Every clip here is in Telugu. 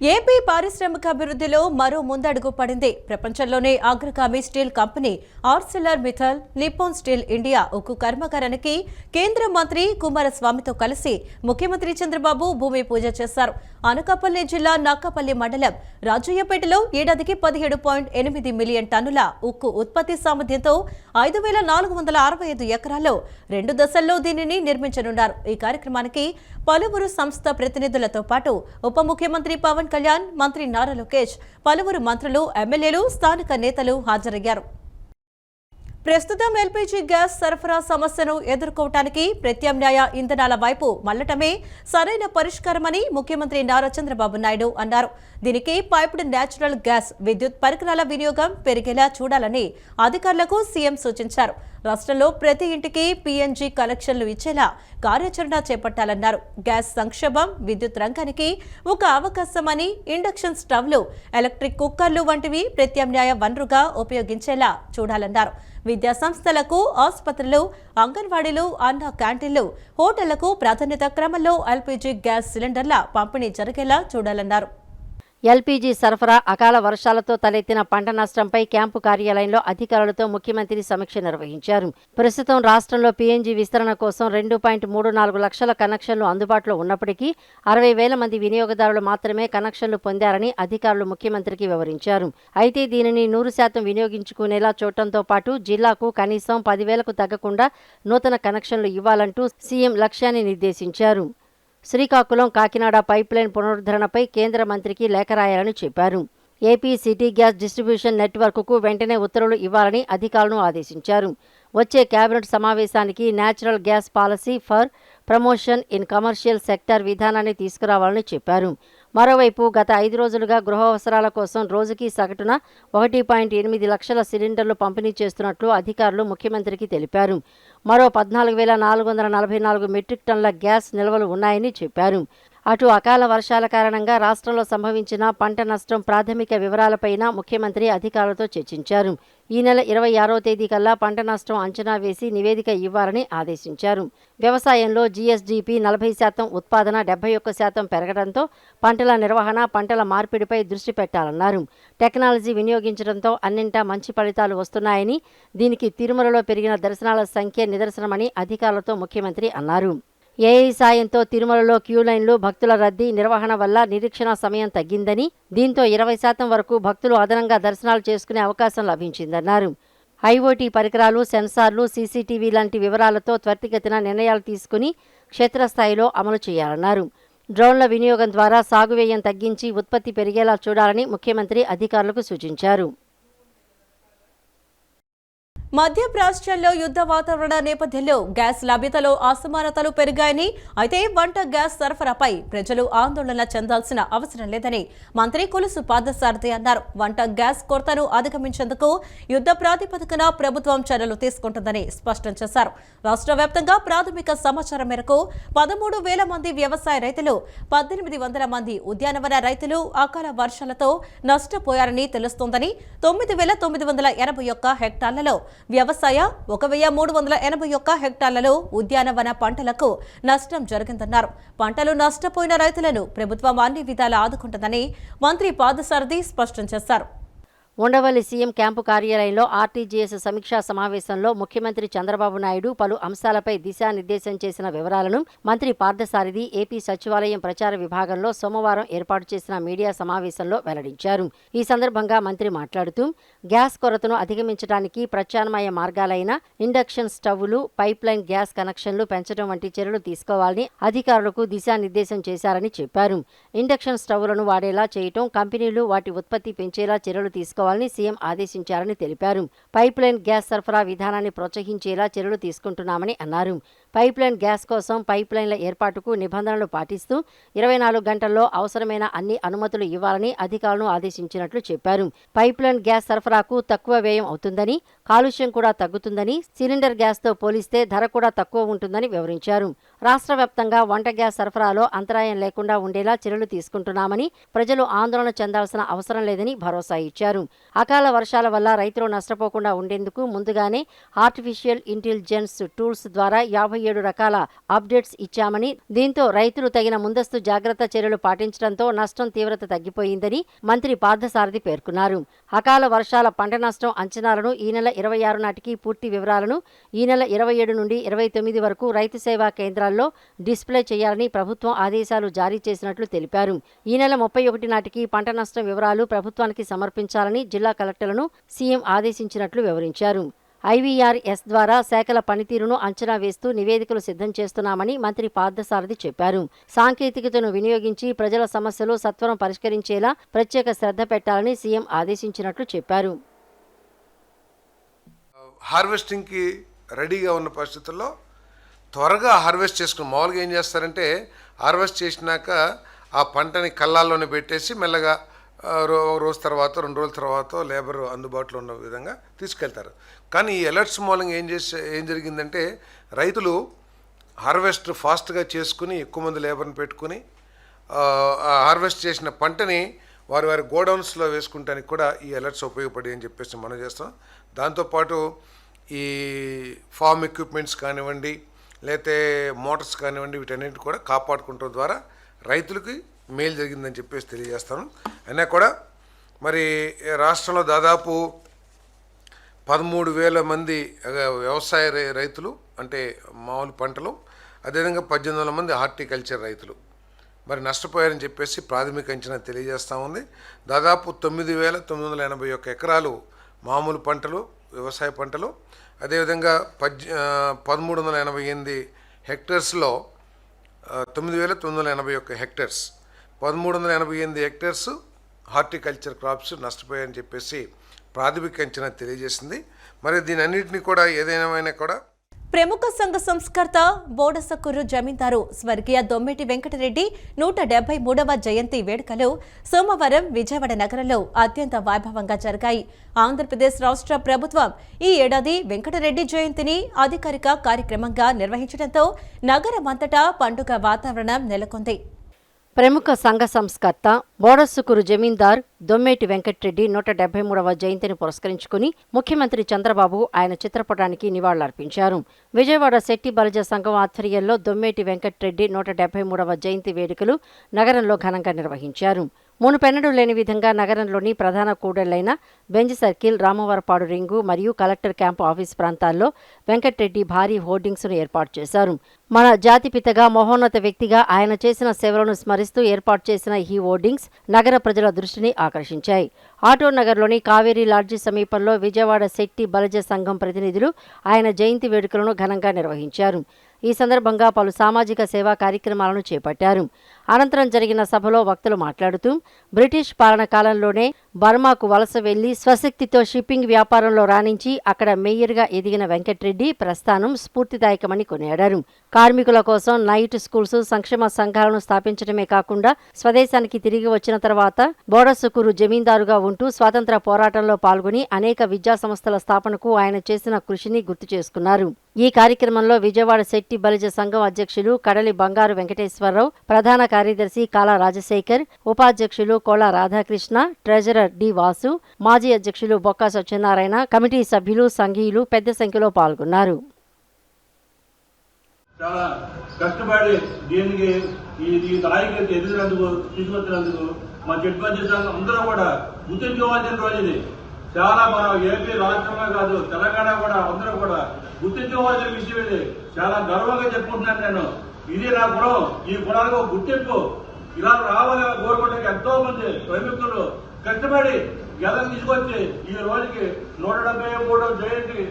ఏపీ పారిశ్రామిక అభివృద్ధిలో మరో ముందడుగు పడింది. ప్రపంచంలోనే అగ్రగామి steel company Arcelor Mittal Nippon steel India ఉక్కు కర్మాగారానికి కేంద్ర మంత్రి కుమారస్వామితో కలిసి ముఖ్యమంత్రి చంద్రబాబు భూమి పూజ చేశారు. అనకాపల్లి జిల్లా నక్కపల్లి మండలం రాజయ్యపేటలో ఏడాదికి 17.8 మిలియన్ టన్నుల ఉక్కు ఉత్పత్తి సామర్థ్యంతో 5,465 ఎకరాల్లో 2 దశల్లో దీనిని నిర్మించనున్నారు. ఈ కార్యక్రమానికి పలువురు సంస్థ ప్రతినిధులతో పాటు ఉప ముఖ్యమంత్రి పవన్ కళ్యాణ్, మంత్రి నారా లోకేష్, పలువురు మంత్రులు, ఎమ్మెల్యేలు, స్థానిక నేతలు హాజరయ్యారు. ప్రస్తుతం ఎల్పీజీ గ్యాస్ సరఫరా సమస్యను ఎదుర్కోవటానికి ప్రత్యామ్నాయ ఇంధనాల వైపు మళ్లటమే సరైన పరిష్కారమని ముఖ్యమంత్రి నారా చంద్రబాబు నాయుడు అన్నారు. దీనికి పైప్డ్ న్యాచురల్ గ్యాస్ విద్యుత్ పరికరాల వినియోగం పెరిగేలా చూడాలని అధికారులకు సీఎం సూచించారు. రాష్ట్రంలో ప్రతి ఇంటికి పీఎన్జీ కనెక్షన్లు ఇచ్చేలా కార్యాచరణ చేపట్టాలన్నారు. గ్యాస్ సంక్షేమం విద్యుత్ రంగానికి ఒక అవకాశమని ఇండక్షన్ స్టవ్లు, ఎలక్ట్రిక్ కుక్కర్లు వంటివి ప్రత్యామ్నాయ వనరుగా ఉపయోగించేలా చూడాలన్నారు. విద్యా సంస్థలకు, ఆసుపత్రులు, అంగన్వాడీలు, అన్న క్యాంటీన్లు, హోటళ్లకు ప్రాధాన్యత క్రమంలో ఎల్పీజీ గ్యాస్ సిలిండర్ల పంపిణీ జరిగేలా చూడాలన్నారు. ఎల్పీజీ సరఫరా, అకాల వర్షాలతో తలెత్తిన పంట నష్టంపై క్యాంపు కార్యాలయంలో అధికారులతో ముఖ్యమంత్రి సమీక్ష నిర్వహించారు. ప్రస్తుతం రాష్ట్రంలో పీఎన్జీ విస్తరణ కోసం 2.34 లక్షల కనెక్షన్లు అందుబాటులో ఉన్నప్పటికీ 60,000 మంది వినియోగదారులు మాత్రమే కనెక్షన్లు పొందారని అధికారులు ముఖ్యమంత్రికి వివరించారు. అయితే దీనిని 100% వినియోగించుకునేలా చూడటంతో పాటు జిల్లాకు కనీసం 10,000కు తగ్గకుండా నూతన కనెక్షన్లు ఇవ్వాలంటూ సీఎం లక్ష్యాన్ని నిర్దేశించారు. శ్రీకాకుళం, కాకినాడ పైప్లైన్ పునరుద్ధరణపై కేంద్ర మంత్రికి లేఖ రాయాలని చెప్పారు. ఏపీ సిటీ గ్యాస్ డిస్ట్రిబ్యూషన్ నెట్వర్క్కు వెంటనే ఉత్తర్వులు ఇవ్వాలని అధికారులను ఆదేశించారు. వచ్చే కేబినెట్ సమావేశానికి natural gas policy for promotion in commercial sector విధానాన్ని తీసుకురావాలని చెప్పారు. మరోవైపు గత 5 రోజులుగా గృహావసరాల కోసం రోజుకి సగటున 1.8 లక్షల సిలిండర్లు పంపిణీ చేస్తున్నట్లు అధికారులు ముఖ్యమంత్రికి తెలిపారు. మరో 14,444 మెట్రిక్ టన్నుల గ్యాస్ నిల్వలు ఉన్నాయని చెప్పారు. అటు అకాల వర్షాల కారణంగా రాష్ట్రంలో సంభవించిన పంట నష్టం ప్రాథమిక వివరాలపైన ముఖ్యమంత్రి అధికారులతో చర్చించారు. ఈ నెల 26వ తేదీ కల్లా పంట నష్టం అంచనా వేసి నివేదిక ఇవ్వాలని ఆదేశించారు. వ్యవసాయంలో జీఎస్డీపీ 40%, ఉత్పాదన 71% పెరగడంతో పంటల నిర్వహణ, పంటల మార్పిడిపై దృష్టి పెట్టాలన్నారు. టెక్నాలజీ వినియోగించడంతో అన్నింటా మంచి ఫలితాలు వస్తున్నాయని, దీనికి తిరుమలలో పెరిగిన దర్శనాల సంఖ్య నిదర్శనమని అధికారులతో ముఖ్యమంత్రి అన్నారు. ఏఐ సాయంతో తిరుమలలో క్యూలైన్లు, భక్తుల రద్దీ నిర్వహణ వల్ల నిరీక్షణ సమయం తగ్గిందని, దీంతో 20% వరకు భక్తులు అదనంగా దర్శనాలు చేసుకునే అవకాశం లభించిందన్నారు. ఐఓటీ పరికరాలు, సెన్సార్లు, సీసీటీవీ లాంటి వివరాలతో త్వరితగతిన నిర్ణయాలు తీసుకుని క్షేత్రస్థాయిలో అమలు చేయాలన్నారు. డ్రోన్ల వినియోగం ద్వారా సాగు వ్యయం తగ్గించి ఉత్పత్తి పెరిగేలా చూడాలని ముఖ్యమంత్రి అధికారులకు సూచించారు. మధ్యప్రాచ్యంలో యుద్ధ వాతావరణ నేపథ్యంలో గ్యాస్ లభ్యతలో అసమానతలు పెరిగాయని, అయితే వంట గ్యాస్ సరఫరాపై ప్రజలు ఆందోళన చెందాల్సిన అవసరం లేదని మంత్రి కొలుసు పార్థసారథి అన్నారు. వంట గ్యాస్ కొరతను అధిగమించేందుకు యుద్ధ ప్రాతిపదికన ప్రభుత్వం చర్యలు తీసుకుంటుందని స్పష్టం చేశారు. రాష్ట్ర వ్యాప్తంగా ప్రాథమిక సమాచారం మేరకు 13,000 మంది వ్యవసాయ రైతులు, 1,800 మంది ఉద్యానవన రైతులు అకాల వర్షాలతో నష్టపోయారని తెలుస్తోందని, 9,981 హెక్టార్లలో వ్యవసాయ, 1,381 హెక్టార్లలో ఉద్యానవన పంటలకు నష్టం జరిగిందన్నారు. పంటలు నష్టపోయిన రైతులను ప్రభుత్వం అన్ని విధాలా ఆదుకుంటుందని మంత్రి పార్థసారథి స్పష్టం చేశారు. ఉండవల్లి సీఎం క్యాంపు కార్యాలయంలో ఆర్టీజీఎస్ సమీక్షా సమావేశంలో ముఖ్యమంత్రి చంద్రబాబు నాయుడు పలు అంశాలపై దిశానిర్దేశం చేసిన వివరాలను మంత్రి పార్థసారథి ఏపీ సచివాలయం ప్రచార విభాగంలో సోమవారం ఏర్పాటు చేసిన మీడియా సమావేశంలో వెల్లడించారు. ఈ సందర్భంగా మంత్రి మాట్లాడుతూ గ్యాస్ కొరతను అధిగమించడానికి ప్రత్యామ్నాయ మార్గాలైన ఇండక్షన్ స్టవ్లు, పైప్లైన్ గ్యాస్ కనెక్షన్లు పెంచడం వంటి చర్యలు తీసుకోవాలని అధికారులకు దిశానిర్దేశం చేశారని చెప్పారు. ఇండక్షన్ స్టవ్లను వాడేలా చేయటం, కంపెనీలు వాటి ఉత్పత్తి పెంచేలా చర్యలు తీసుకోవాలని సీఎం ఆదేశించారని తెలిపారు. పైప్లైన్ గ్యాస్ సరఫరా విధానాన్ని ప్రోత్సహించేలా చర్యలు తీసుకుంటున్నామని అన్నారు. పైప్లైన్ గ్యాస్ కోసం పైప్లైన్ల ఏర్పాటుకు నిబంధనలు పాటిస్తూ 24 గంటల్లో అవసరమైన అన్ని అనుమతులు ఇవ్వాలని అధికారులను ఆదేశించినట్లు చెప్పారు. పైప్లైన్ గ్యాస్ సరఫరాకు తక్కువ వ్యయం అవుతుందని, కాలుష్యం కూడా తగ్గుతుందని, సిలిండర్ గ్యాస్తో పోలిస్తే ధర కూడా తక్కువ ఉంటుందని వివరించారు. రాష్ట్ర వ్యాప్తంగా వంట గ్యాస్ సరఫరాలో అంతరాయం లేకుండా ఉండేలా చర్యలు తీసుకుంటున్నామని, ప్రజలు ఆందోళన చెందాల్సిన అవసరం లేదని భరోసా ఇచ్చారు. అకాల వర్షాల వల్ల రైతులు నష్టపోకుండా ఉండేందుకు ముందుగానే ఆర్టిఫిషియల్ ఇంటెలిజెన్స్ టూల్స్ ద్వారా 27 రకాల అప్డేట్స్ ఇచ్చామని, దీంతో రైతులు తగిన ముందస్తు జాగ్రత్త చర్యలు పాటించడంతో నష్టం తీవ్రత తగ్గిపోయిందని మంత్రి పార్థసారథి పేర్కొన్నారు. అకాల వర్షాల పంట నష్టం అంచనాలను ఈ నెల 26 నాటికి, పూర్తి వివరాలను ఈ నెల 27 నుండి 29 వరకు రైతు సేవా కేంద్రాల్లో డిస్ప్లే చేయాలని ప్రభుత్వం ఆదేశాలు జారీ చేసినట్లు తెలిపారు. ఈ నెల 31 నాటికి పంట నష్టం వివరాలు ప్రభుత్వానికి సమర్పించాలని జిల్లా కలెక్టర్లను సీఎం ఆదేశించినట్లు వివరించారు. ఐవీఆర్ఎస్ ద్వారా శాఖల పనితీరును అంచనా వేస్తూ నివేదికలు సిద్ధం చేస్తున్నామని మంత్రి పార్థసారథి చెప్పారు. సాంకేతికతను వినియోగించి ప్రజల సమస్యలు సత్వరం పరిష్కరించేలా ప్రత్యేక శ్రద్ధ పెట్టాలని సీఎం ఆదేశించినట్లు చెప్పారు. హార్వెస్టింగ్కి రెడీగా ఉన్న పరిస్థితుల్లో త్వరగా హార్వెస్ట్ చేసుకుని, మామూలుగా ఏం చేస్తారంటే హార్వెస్ట్ చేసినాక ఆ పంటని కళ్ళాల్లోనే పెట్టేసి మెల్లగా రోజు తర్వాత 2 రోజుల తర్వాత లేబర్ అందుబాటులో ఉన్న విధంగా తీసుకెళ్తారు. కానీ ఈ అలర్ట్స్ మూలంగా ఏం జరిగిందంటే రైతులు హార్వెస్ట్ ఫాస్ట్గా చేసుకుని ఎక్కువ మంది లేబర్ని పెట్టుకుని హార్వెస్ట్ చేసిన పంటని వారి గోడౌన్స్లో వేసుకుంటానికి కూడా ఈ అలర్ట్స్ ఉపయోగపడి అని చెప్పేసి మనం చేస్తాం. దాంతోపాటు ఈ ఫార్మ్ ఎక్విప్మెంట్స్ కానివ్వండి, లేకపోతే మోటార్స్ కానివ్వండి, వీటన్నిటి కూడా కాపాడుకుంటం ద్వారా రైతులకి మేలు జరిగిందని చెప్పేసి తెలియజేస్తాను. అయినా కూడా మరి రాష్ట్రంలో దాదాపు 13,000 మంది వ్యవసాయ రైతులు, అంటే మామూలు పంటలు, అదేవిధంగా 18,000 మంది హార్టికల్చర్ రైతులు మరి నష్టపోయారని చెప్పేసి ప్రాథమిక అంచనా తెలియజేస్తూ ఉంది. దాదాపు 9,981 ఎకరాలు మామూలు పంటలు, వ్యవసాయ పంటలు, అదేవిధంగా 1,388 హెక్టర్స్లో 9,981 హెక్టర్స్, 1,388 హెక్టర్స్ హార్టికల్చర్ క్రాప్స్ నష్టపోయాయని చెప్పేసి ప్రాథమిక అంచనా తెలియజేసింది. మరి దీని అన్నింటినీ కూడా ఏదైనా కూడా ప్రముఖ సంఘ సంస్కర్త బోడసకూరు జమీందారు స్వర్గీయ దొమ్మెటి వెంకటరెడ్డి 173వ జయంతి వేడుకలు సోమవారం విజయవాడ నగరంలో అత్యంత వైభవంగా జరిగాయి. ఆంధ్రప్రదేశ్ రాష్ట్ర ప్రభుత్వం ఈ ఏడాది వెంకటరెడ్డి జయంతిని అధికారిక కార్యక్రమంగా నిర్వహించడంతో నగరమంతటా పండుగ వాతావరణం నెలకొంది. ప్రముఖ సంఘ సంస్కర్త బోడసుకూరు జమీందార్ దొమ్మేటి వెంకటరెడ్డి 173వ జయంతిని పురస్కరించుకుని ముఖ్యమంత్రి చంద్రబాబు ఆయన చిత్రపటానికి నివాళులర్పించారు. విజయవాడ శెట్టి బలిజ సంఘం ఆధ్వర్యంలో దొమ్మేటి వెంకటరెడ్డి 173వ జయంతి వేడుకలు నగరంలో ఘనంగా నిర్వహించారు. మునుపెన్నడూ లేని విధంగా నగరంలోని ప్రధాన కూడళ్లైన బెంజ్ సర్కిల్, రామవరపాడు రింగు మరియు కలెక్టర్ క్యాంపు ఆఫీస్ ప్రాంతాల్లో వెంకటరెడ్డి భారీ హోర్డింగ్స్ను ఏర్పాటు చేశారు. మన జాతిపితగా, మహోన్నత వ్యక్తిగా ఆయన చేసిన సేవలను స్మరిస్తూ ఏర్పాటు చేసిన ఈ హోర్డింగ్స్ నగర ప్రజల దృష్టిని ఆకర్షించాయి. ఆటో నగర్లోని కావేరీ లాడ్జి సమీపంలో విజయవాడ శెట్టి బలిజ సంఘం ప్రతినిధులు ఆయన జయంతి వేడుకలను ఘనంగా నిర్వహించారు. ఈ సందర్భంగా పలు సామాజిక సేవా కార్యక్రమాలను చేపట్టారు. అనంతరం జరిగిన సభలో వక్తలు మాట్లాడుతూ బ్రిటిష్ పాలన కాలంలోనే బర్మాకు వలస వెళ్లి స్వశక్తితో షిప్పింగ్ వ్యాపారంలో రాణించి అక్కడ మేయర్గా ఎదిగిన వెంకటరెడ్డి ప్రస్థానం స్ఫూర్తిదాయకమని కొనియాడారు. కార్మికుల కోసం నైట్ స్కూల్స్, సంక్షేమ సంఘాలను స్థాపించడమే కాకుండా స్వదేశానికి తిరిగి వచ్చిన తర్వాత బోడసుకూరు జమీందారుగా ఉంటూ స్వాతంత్ర పోరాటంలో పాల్గొని అనేక విద్యా సంస్థల స్థాపనకు ఆయన చేసిన కృషిని గుర్తు చేసుకున్నారు. ఈ కార్యక్రమంలో విజయవాడ శెట్టి బలిజ సంఘం అధ్యక్షులు కడలి బంగారు వెంకటేశ్వరరావు, ప్రధాన కార్యదర్శి కాలా రాజశేఖర్, ఉపాధ్యక్షులు కోలా రాధాకృష్ణ, ట్రెజరర్ డి వాసు, మాజీ అధ్యక్షులు బొక్క సత్యనారాయణ, కమిటీ సభ్యులు, సంఘీయులు పెద్ద సంఖ్యలో పాల్గొన్నారు. చాలా కష్టపడి దీనికి ఈ స్థాయికి ఎదిగినందుకు, తీసుకొచ్చినందుకు మా చెట్టు సంఘం అందరూ కూడా గుర్తించుకోవాల్సిన రోజు ఇది. చాలా మనం ఏపీ రాష్ట్రమే కాదు, తెలంగాణ కూడా అందరూ కూడా గుర్తించుకోవాల్సిన విషయం ఇది. చాలా గర్వంగా చెప్పుకుంటున్నాను నేను. ఇది నా గుణం. ఈ గుణాలకు ఒక గుర్తింపు ఇలా రావాలని కోరుకుంటే ఎంతో మంది శ్రమికులు కష్టపడి గెలకు తీసుకొచ్చి ఈ రోజుకి 173వ జయంతి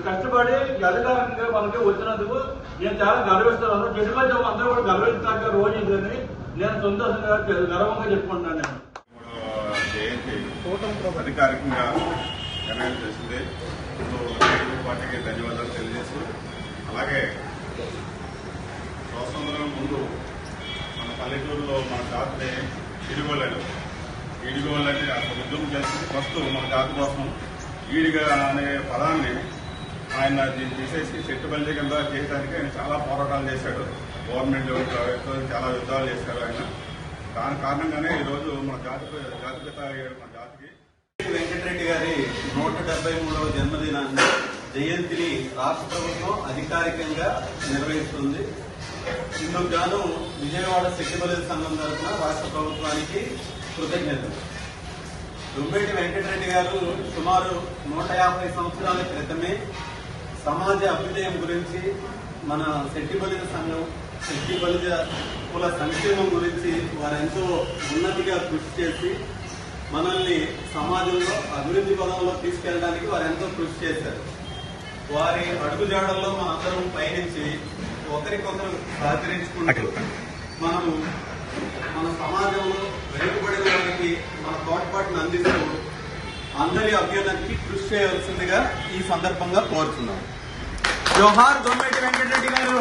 కష్టపడి అధికారంగా మనకి వచ్చినందుకు నేను చాలా గర్విస్తున్నాను. చెడుపద్యం అందరూ కూడా గర్వించడానికి రోజు ఇదని నేను సంతోషంగా గర్వంగా చెప్పుకుంటున్నాను. నేను అధికారికంగా నిర్ణయం చేసింది. పార్టీకి ధన్యవాదాలు తెలియజేస్తూ, అలాగే స్వాతంత్రం ముందు మన పల్లెటూరులో మన జాతిని ఈడిగోళ్ళని అసలు ఉద్యమం చేస్తుంది. ఫస్ట్ మన జాతి కోసం ఈడిగా అనే పదాన్ని ఆయన తీసేసి చెట్టు బలిజ కింద చేయడానికి ఆయన చాలా పోరాటాలు చేశాడు. గవర్నమెంట్ చాలా యుద్ధాలు చేశారు ఆయన. దాని కారణంగానే ఈరోజు మన జాతిపిత మన జాతికి వెంకటరెడ్డి గారి 173వ జన్మదినాన్ని జయంతిని రాష్ట్ర ప్రభుత్వం అధికారికంగా నిర్వహిస్తుంది. ఇందుకు గాను విజయవాడ సెట్టిబలి సంఘం తరఫున రాష్ట్ర ప్రభుత్వానికి కృతజ్ఞతలు. దుమ్మేటి వెంకటరెడ్డి గారు సుమారు 150 సంవత్సరాల క్రితమే సమాజ అభ్యుదయం గురించి, మన సెట్టిబలి సంఘం, సెట్టిబలిజ కుల సంక్షేమం గురించి వారెంతో ఉన్నతిగా కృషి చేసి మనల్ని సమాజంలో అభివృద్ధి పదంలో తీసుకెళ్ళడానికి వారెంతో కృషి చేశారు. వారి అడుగుజాడల్లో మనందరం పయనించి ఒకరికొకరు సహకరించుకుంటూ మనము మన సమాజంలో వెనుకబడిన వారికి మన తోడ్పాటును అందిస్తూ అందరి అభ్యున్నతికి కృషి చేయవలసిందిగా ఈ సందర్భంగా కోరుతున్నాం. జోహార్ దొమ్మేటి వెంకటరెడ్డి గారు.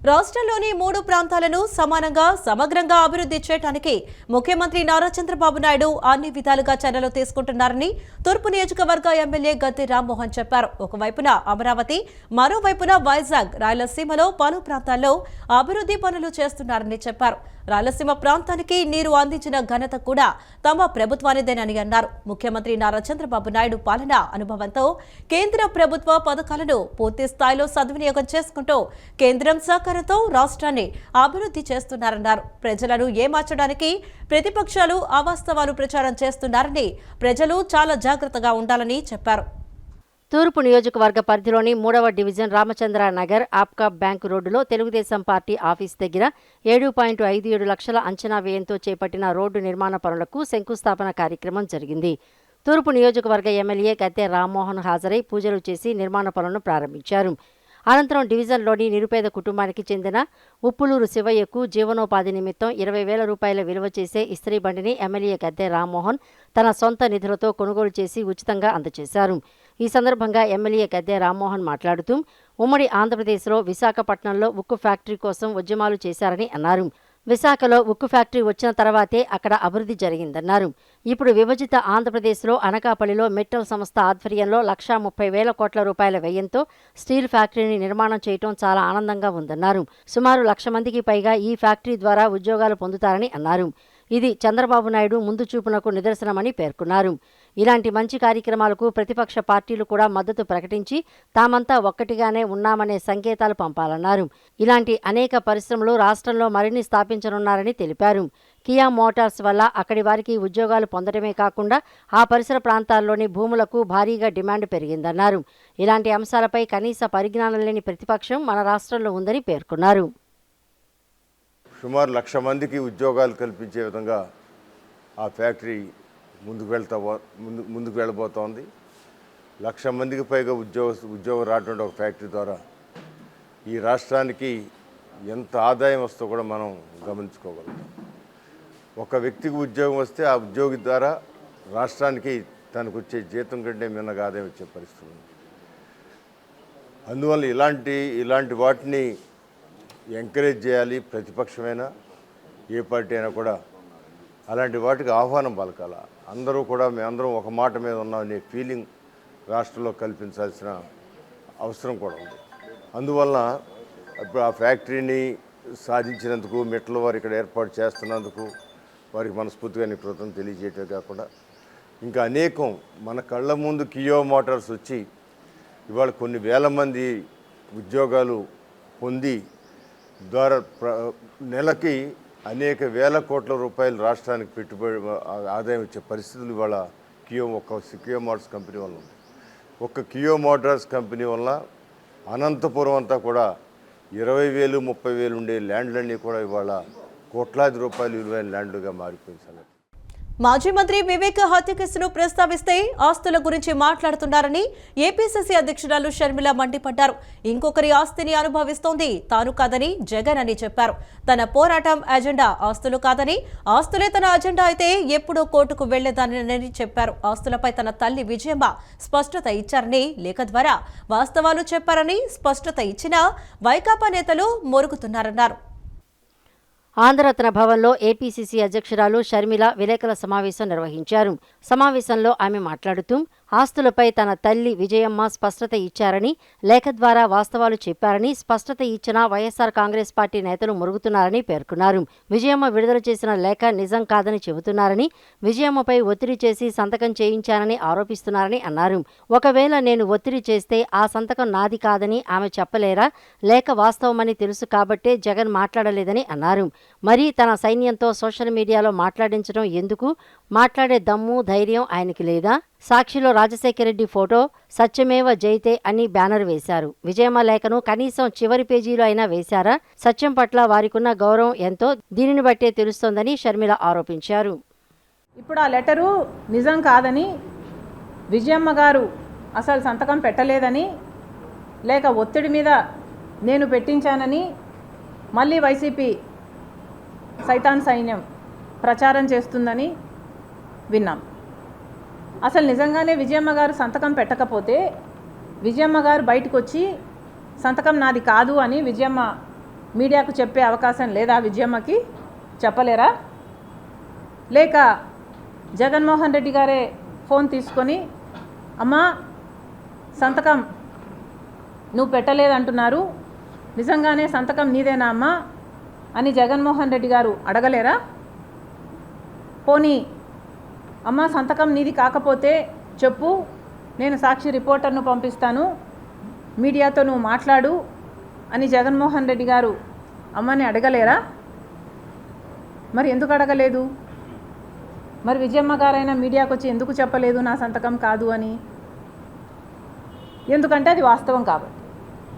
రాష్ట్రంలోని 3 ప్రాంతాలను సమానంగా సమగ్రంగా అభివృద్ధి చేయడానికి ముఖ్యమంత్రి నారా చంద్రబాబు నాయుడు అన్ని విధాలుగా చర్యలు తీసుకుంటున్నారని తూర్పు నియోజకవర్గ ఎమ్మెల్యే గద్దె రామ్మోహన్ చెప్పారు. ఒకవైపున అమరావతి, మరోవైపున వైజాగ్, రాయలసీమలో పలు ప్రాంతాల్లో అభివృద్ధి పనులు చేస్తున్నారని చెప్పారు. రాయలసీమ ప్రాంతానికి నీరు అందించిన ఘనత కూడా తమ ప్రభుత్వానిదేనని అన్నారు. ముఖ్యమంత్రి నారా చంద్రబాబు నాయుడు పాలన అనుభవంతో కేంద్ర ప్రభుత్వ పథకాలను పూర్తి స్థాయిలో సద్వినియోగం చేసుకుంటూ కేంద్రం సహకారంతో రాష్ట్రాన్ని అభివృద్ధి చేస్తున్నారన్నారు. ప్రజలను ఏమార్చడానికి ప్రతిపక్షాలు అవాస్తవాలు ప్రచారం చేస్తున్నారని, ప్రజలు చాలా జాగ్రత్తగా ఉండాలని చెప్పారు. తూర్పు నియోజకవర్గ పరిధిలోని 3వ డివిజన్ రామచంద్ర నగర్ ఆప్కా బ్యాంకు రోడ్డులో తెలుగుదేశం పార్టీ ఆఫీస్ దగ్గర 7.57 లక్షల అంచనా వ్యయంతో చేపట్టిన రోడ్డు నిర్మాణ పనులకు శంకుస్థాపన కార్యక్రమం జరిగింది. తూర్పు నియోజకవర్గ ఎమ్మెల్యే గద్దె రామ్మోహన్ హాజరై పూజలు చేసి నిర్మాణ పనులను ప్రారంభించారు. అనంతరం డివిజన్లోని నిరుపేద కుటుంబానికి చెందిన ఉప్పులూరు శివయ్యకు జీవనోపాధి నిమిత్తం 20,000 రూపాయల విలువ చేసే ఇస్త్రీ బండిని ఎమ్మెల్యే గద్దె రామ్మోహన్ తన సొంత నిధులతో కొనుగోలు చేసి ఉచితంగా అందజేశారు. ఈ సందర్భంగా ఎమ్మెల్యే గద్దె రామ్మోహన్ మాట్లాడుతూ ఉమ్మడి ఆంధ్రప్రదేశ్లో విశాఖపట్నంలో ఉక్కు ఫ్యాక్టరీ కోసం ఉద్యమాలు చేశారని అన్నారు. విశాఖలో ఉక్కు ఫ్యాక్టరీ వచ్చిన తర్వాతే అక్కడ అభివృద్ధి జరిగిందన్నారు. ఇప్పుడు విభజిత ఆంధ్రప్రదేశ్లో అనకాపల్లిలో మెట్టల్ సంస్థ ఆధ్వర్యంలో 1,30,000 కోట్ల రూపాయల వ్యయంతో స్టీల్ ఫ్యాక్టరీని నిర్మాణం చేయడం చాలా ఆనందంగా ఉందన్నారు. సుమారు 1,00,000 మందికి పైగా ఈ ఫ్యాక్టరీ ద్వారా ఉద్యోగాలు పొందుతారని అన్నారు. ఇది చంద్రబాబు నాయుడు ముందు చూపునకు నిదర్శనమని పేర్కొన్నారు. ఇలాంటి మంచి కార్యక్రమాలకు ప్రతిపక్ష పార్టీలు కూడా మద్దతు ప్రకటించి తామంతా ఒక్కటిగానే ఉన్నామనే సంకేతాలు పంపాలన్నారు. ఇలాంటి అనేక పరిశ్రమలు రాష్ట్రంలో మరిన్ని స్థాపించనున్నారని తెలిపారు. కియా మోటార్స్ వల్ల అక్కడి వారికి ఉద్యోగాలు పొందడమే కాకుండా ఆ పరిసర ప్రాంతాల్లోని భూములకు భారీగా డిమాండ్ పెరిగిందన్నారు. ఇలాంటి అంశాలపై కనీస పరిజ్ఞానం లేని ప్రతిపక్షం మన రాష్ట్రంలో ఉందని పేర్కొన్నారు. సుమారు 1,00,000 మందికి ఉద్యోగాలు కల్పించే విధంగా ఆ ఫ్యాక్టరీ ముందుకు వెళ్ళబోతోంది. 1,00,000 మందికి పైగా ఉద్యోగం రావడం ఒక ఫ్యాక్టరీ ద్వారా ఈ రాష్ట్రానికి ఎంత ఆదాయం వస్తుందో కూడా మనం గమనించుకోగలుగుతాం. ఒక వ్యక్తికి ఉద్యోగం వస్తే ఆ ఉద్యోగి ద్వారా రాష్ట్రానికి తనకు వచ్చే జీతం కంటే మిన్నగా ఆదాయం వచ్చే పరిస్థితి ఉంది. అందువల్ల ఇలాంటి వాటిని ఎంకరేజ్ చేయాలి. ప్రతిపక్షమైనా ఏ పార్టీ అయినా కూడా అలాంటి వాటికి ఆహ్వానం పలకాల. మేమందరం ఒక మాట మీద ఉన్నామనే ఫీలింగ్ రాష్ట్రంలో కల్పించాల్సిన అవసరం కూడా ఉంది. అందువల్ల ఇప్పుడు ఆ ఫ్యాక్టరీని సాధించినందుకు మెట్ల వారు ఇక్కడ ఏర్పాటు చేస్తున్నందుకు వారికి మనస్ఫూర్తిగా కృతజ్ఞతలు తెలియజేయటమే కాకుండా ఇంకా అనేకం మన కళ్ళ ముందు కియా మోటార్స్ వచ్చి ఇవాళ కొన్ని వేల మంది ఉద్యోగాలు పొంది ద్వారా నెలకి అనేక వేల కోట్ల రూపాయలు రాష్ట్రానికి పెట్టుబడి ఆదాయం వచ్చే పరిస్థితులు ఇవాళ కియా మోటార్స్ కంపెనీ వల్ల ఉంది. ఒక్క కియా మోటార్స్ కంపెనీ వల్ల అనంతపురం అంతా కూడా 20,000, 30,000 ఉండే ల్యాండ్లన్నీ కూడా ఇవాళ కోట్లాది రూపాయలు విలువైన ల్యాండ్లుగా మారిపోయింది. మాజీ మంత్రి వివేక్ హత్య కేసును ప్రస్తావిస్తే ఆస్తుల గురించి మాట్లాడుతున్నారని ఏపీసీసీ అధ్యక్షురాలు షర్మిల మండిపడ్డారు. ఇంకొకరి ఆస్తిని అనుభవిస్తోంది తాను కాదని జగన్ అని చెప్పారు. తన పోరాటం ఎజెండా ఆస్తులు కాదని, ఆస్తులే తన అజెండా అయితే ఎప్పుడో కోర్టుకు వెళ్లేదానని చెప్పారు. ఆస్తులపై తన తల్లి విజయమ్మ స్పష్టత ఇచ్చారని, లేఖ ద్వారా వాస్తవాలు చెప్పారని స్పష్టత ఇచ్చినా వైకాపా నేతలు మొరుగుతున్నారన్నారు. ఆంధ్రరత్న భవన్లో ఏపీసీసీ అధ్యక్షురాలు షర్మిల విలేకరుల సమావేశం నిర్వహించారు. సమావేశంలో ఆమె మాట్లాడుతూ ఆస్తులపై తన తల్లి విజయమ్మ స్పష్టత ఇచ్చారని, లేఖ ద్వారా వాస్తవాలు చెప్పారని స్పష్టత ఇచ్చినా వైఎస్ఆర్ కాంగ్రెస్ పార్టీ నేతలు మురుగుతున్నారని పేర్కొన్నారు. విజయమ్మ విడుదల చేసిన లేఖ నిజం కాదని చెబుతున్నారని, విజయమ్మపై ఒత్తిడి చేసి సంతకం చేయించానని ఆరోపిస్తున్నారని అన్నారు. ఒకవేళ నేను ఒత్తిడి చేస్తే ఆ సంతకం నాది కాదని ఆమె చెప్పలేరా? లేఖ వాస్తవమని తెలుసు కాబట్టే జగన్ మాట్లాడలేదని అన్నారు. మరి తన సైన్యంతో సోషల్ మీడియాలో మాట్లాడించడం ఎందుకు? మాట్లాడే దమ్ము ధైర్యం ఆయనకి లేదా? సాక్షిలో రాజశేఖర రెడ్డి ఫోటో సత్యమేవ జయతే అని బ్యానర్ వేశారు. విజయమ్మ లేఖను కనీసం చివరి పేజీలో అయినా వేశారా? సత్యం పట్ల వారికున్న గౌరవం ఎంతో దీనిని బట్టే తెలుస్తోందని షర్మిల ఆరోపించారు. ఇప్పుడు ఆ లెటరు నిజం కాదని, విజయమ్మ గారు అసలు సంతకం పెట్టలేదని, లేక ఒత్తిడి మీద నేను పెట్టించానని మళ్ళీ వైసీపీ సైతాన్ సైన్యం ప్రచారం చేస్తుందని విన్నాం. అసలు నిజంగానే విజయమ్మ గారు సంతకం పెట్టకపోతే విజయమ్మ గారు బయటకు వచ్చి సంతకం నాది కాదు అని విజయమ్మ మీడియాకు చెప్పే అవకాశం లేదా? విజయమ్మకి చెప్పలేరా? లేక జగన్మోహన్ రెడ్డి గారే ఫోన్ తీసుకొని అమ్మా సంతకం నువ్వు పెట్టలేదంటున్నారు, నిజంగానే సంతకం నీదేనా అమ్మా అని జగన్మోహన్ రెడ్డి గారు అడగలేరా? పోనీ అమ్మ సంతకం నీది కాకపోతే చెప్పు, నేను సాక్షి రిపోర్టర్ను పంపిస్తాను, మీడియాతో నువ్వు మాట్లాడు అని జగన్మోహన్ రెడ్డి గారు అమ్మని అడగలేరా? మరి ఎందుకు అడగలేదు? మరి విజయమ్మ గారైనా మీడియాకు వచ్చి ఎందుకు చెప్పలేదు నా సంతకం కాదు అని? ఎందుకంటే అది వాస్తవం కాబట్టి,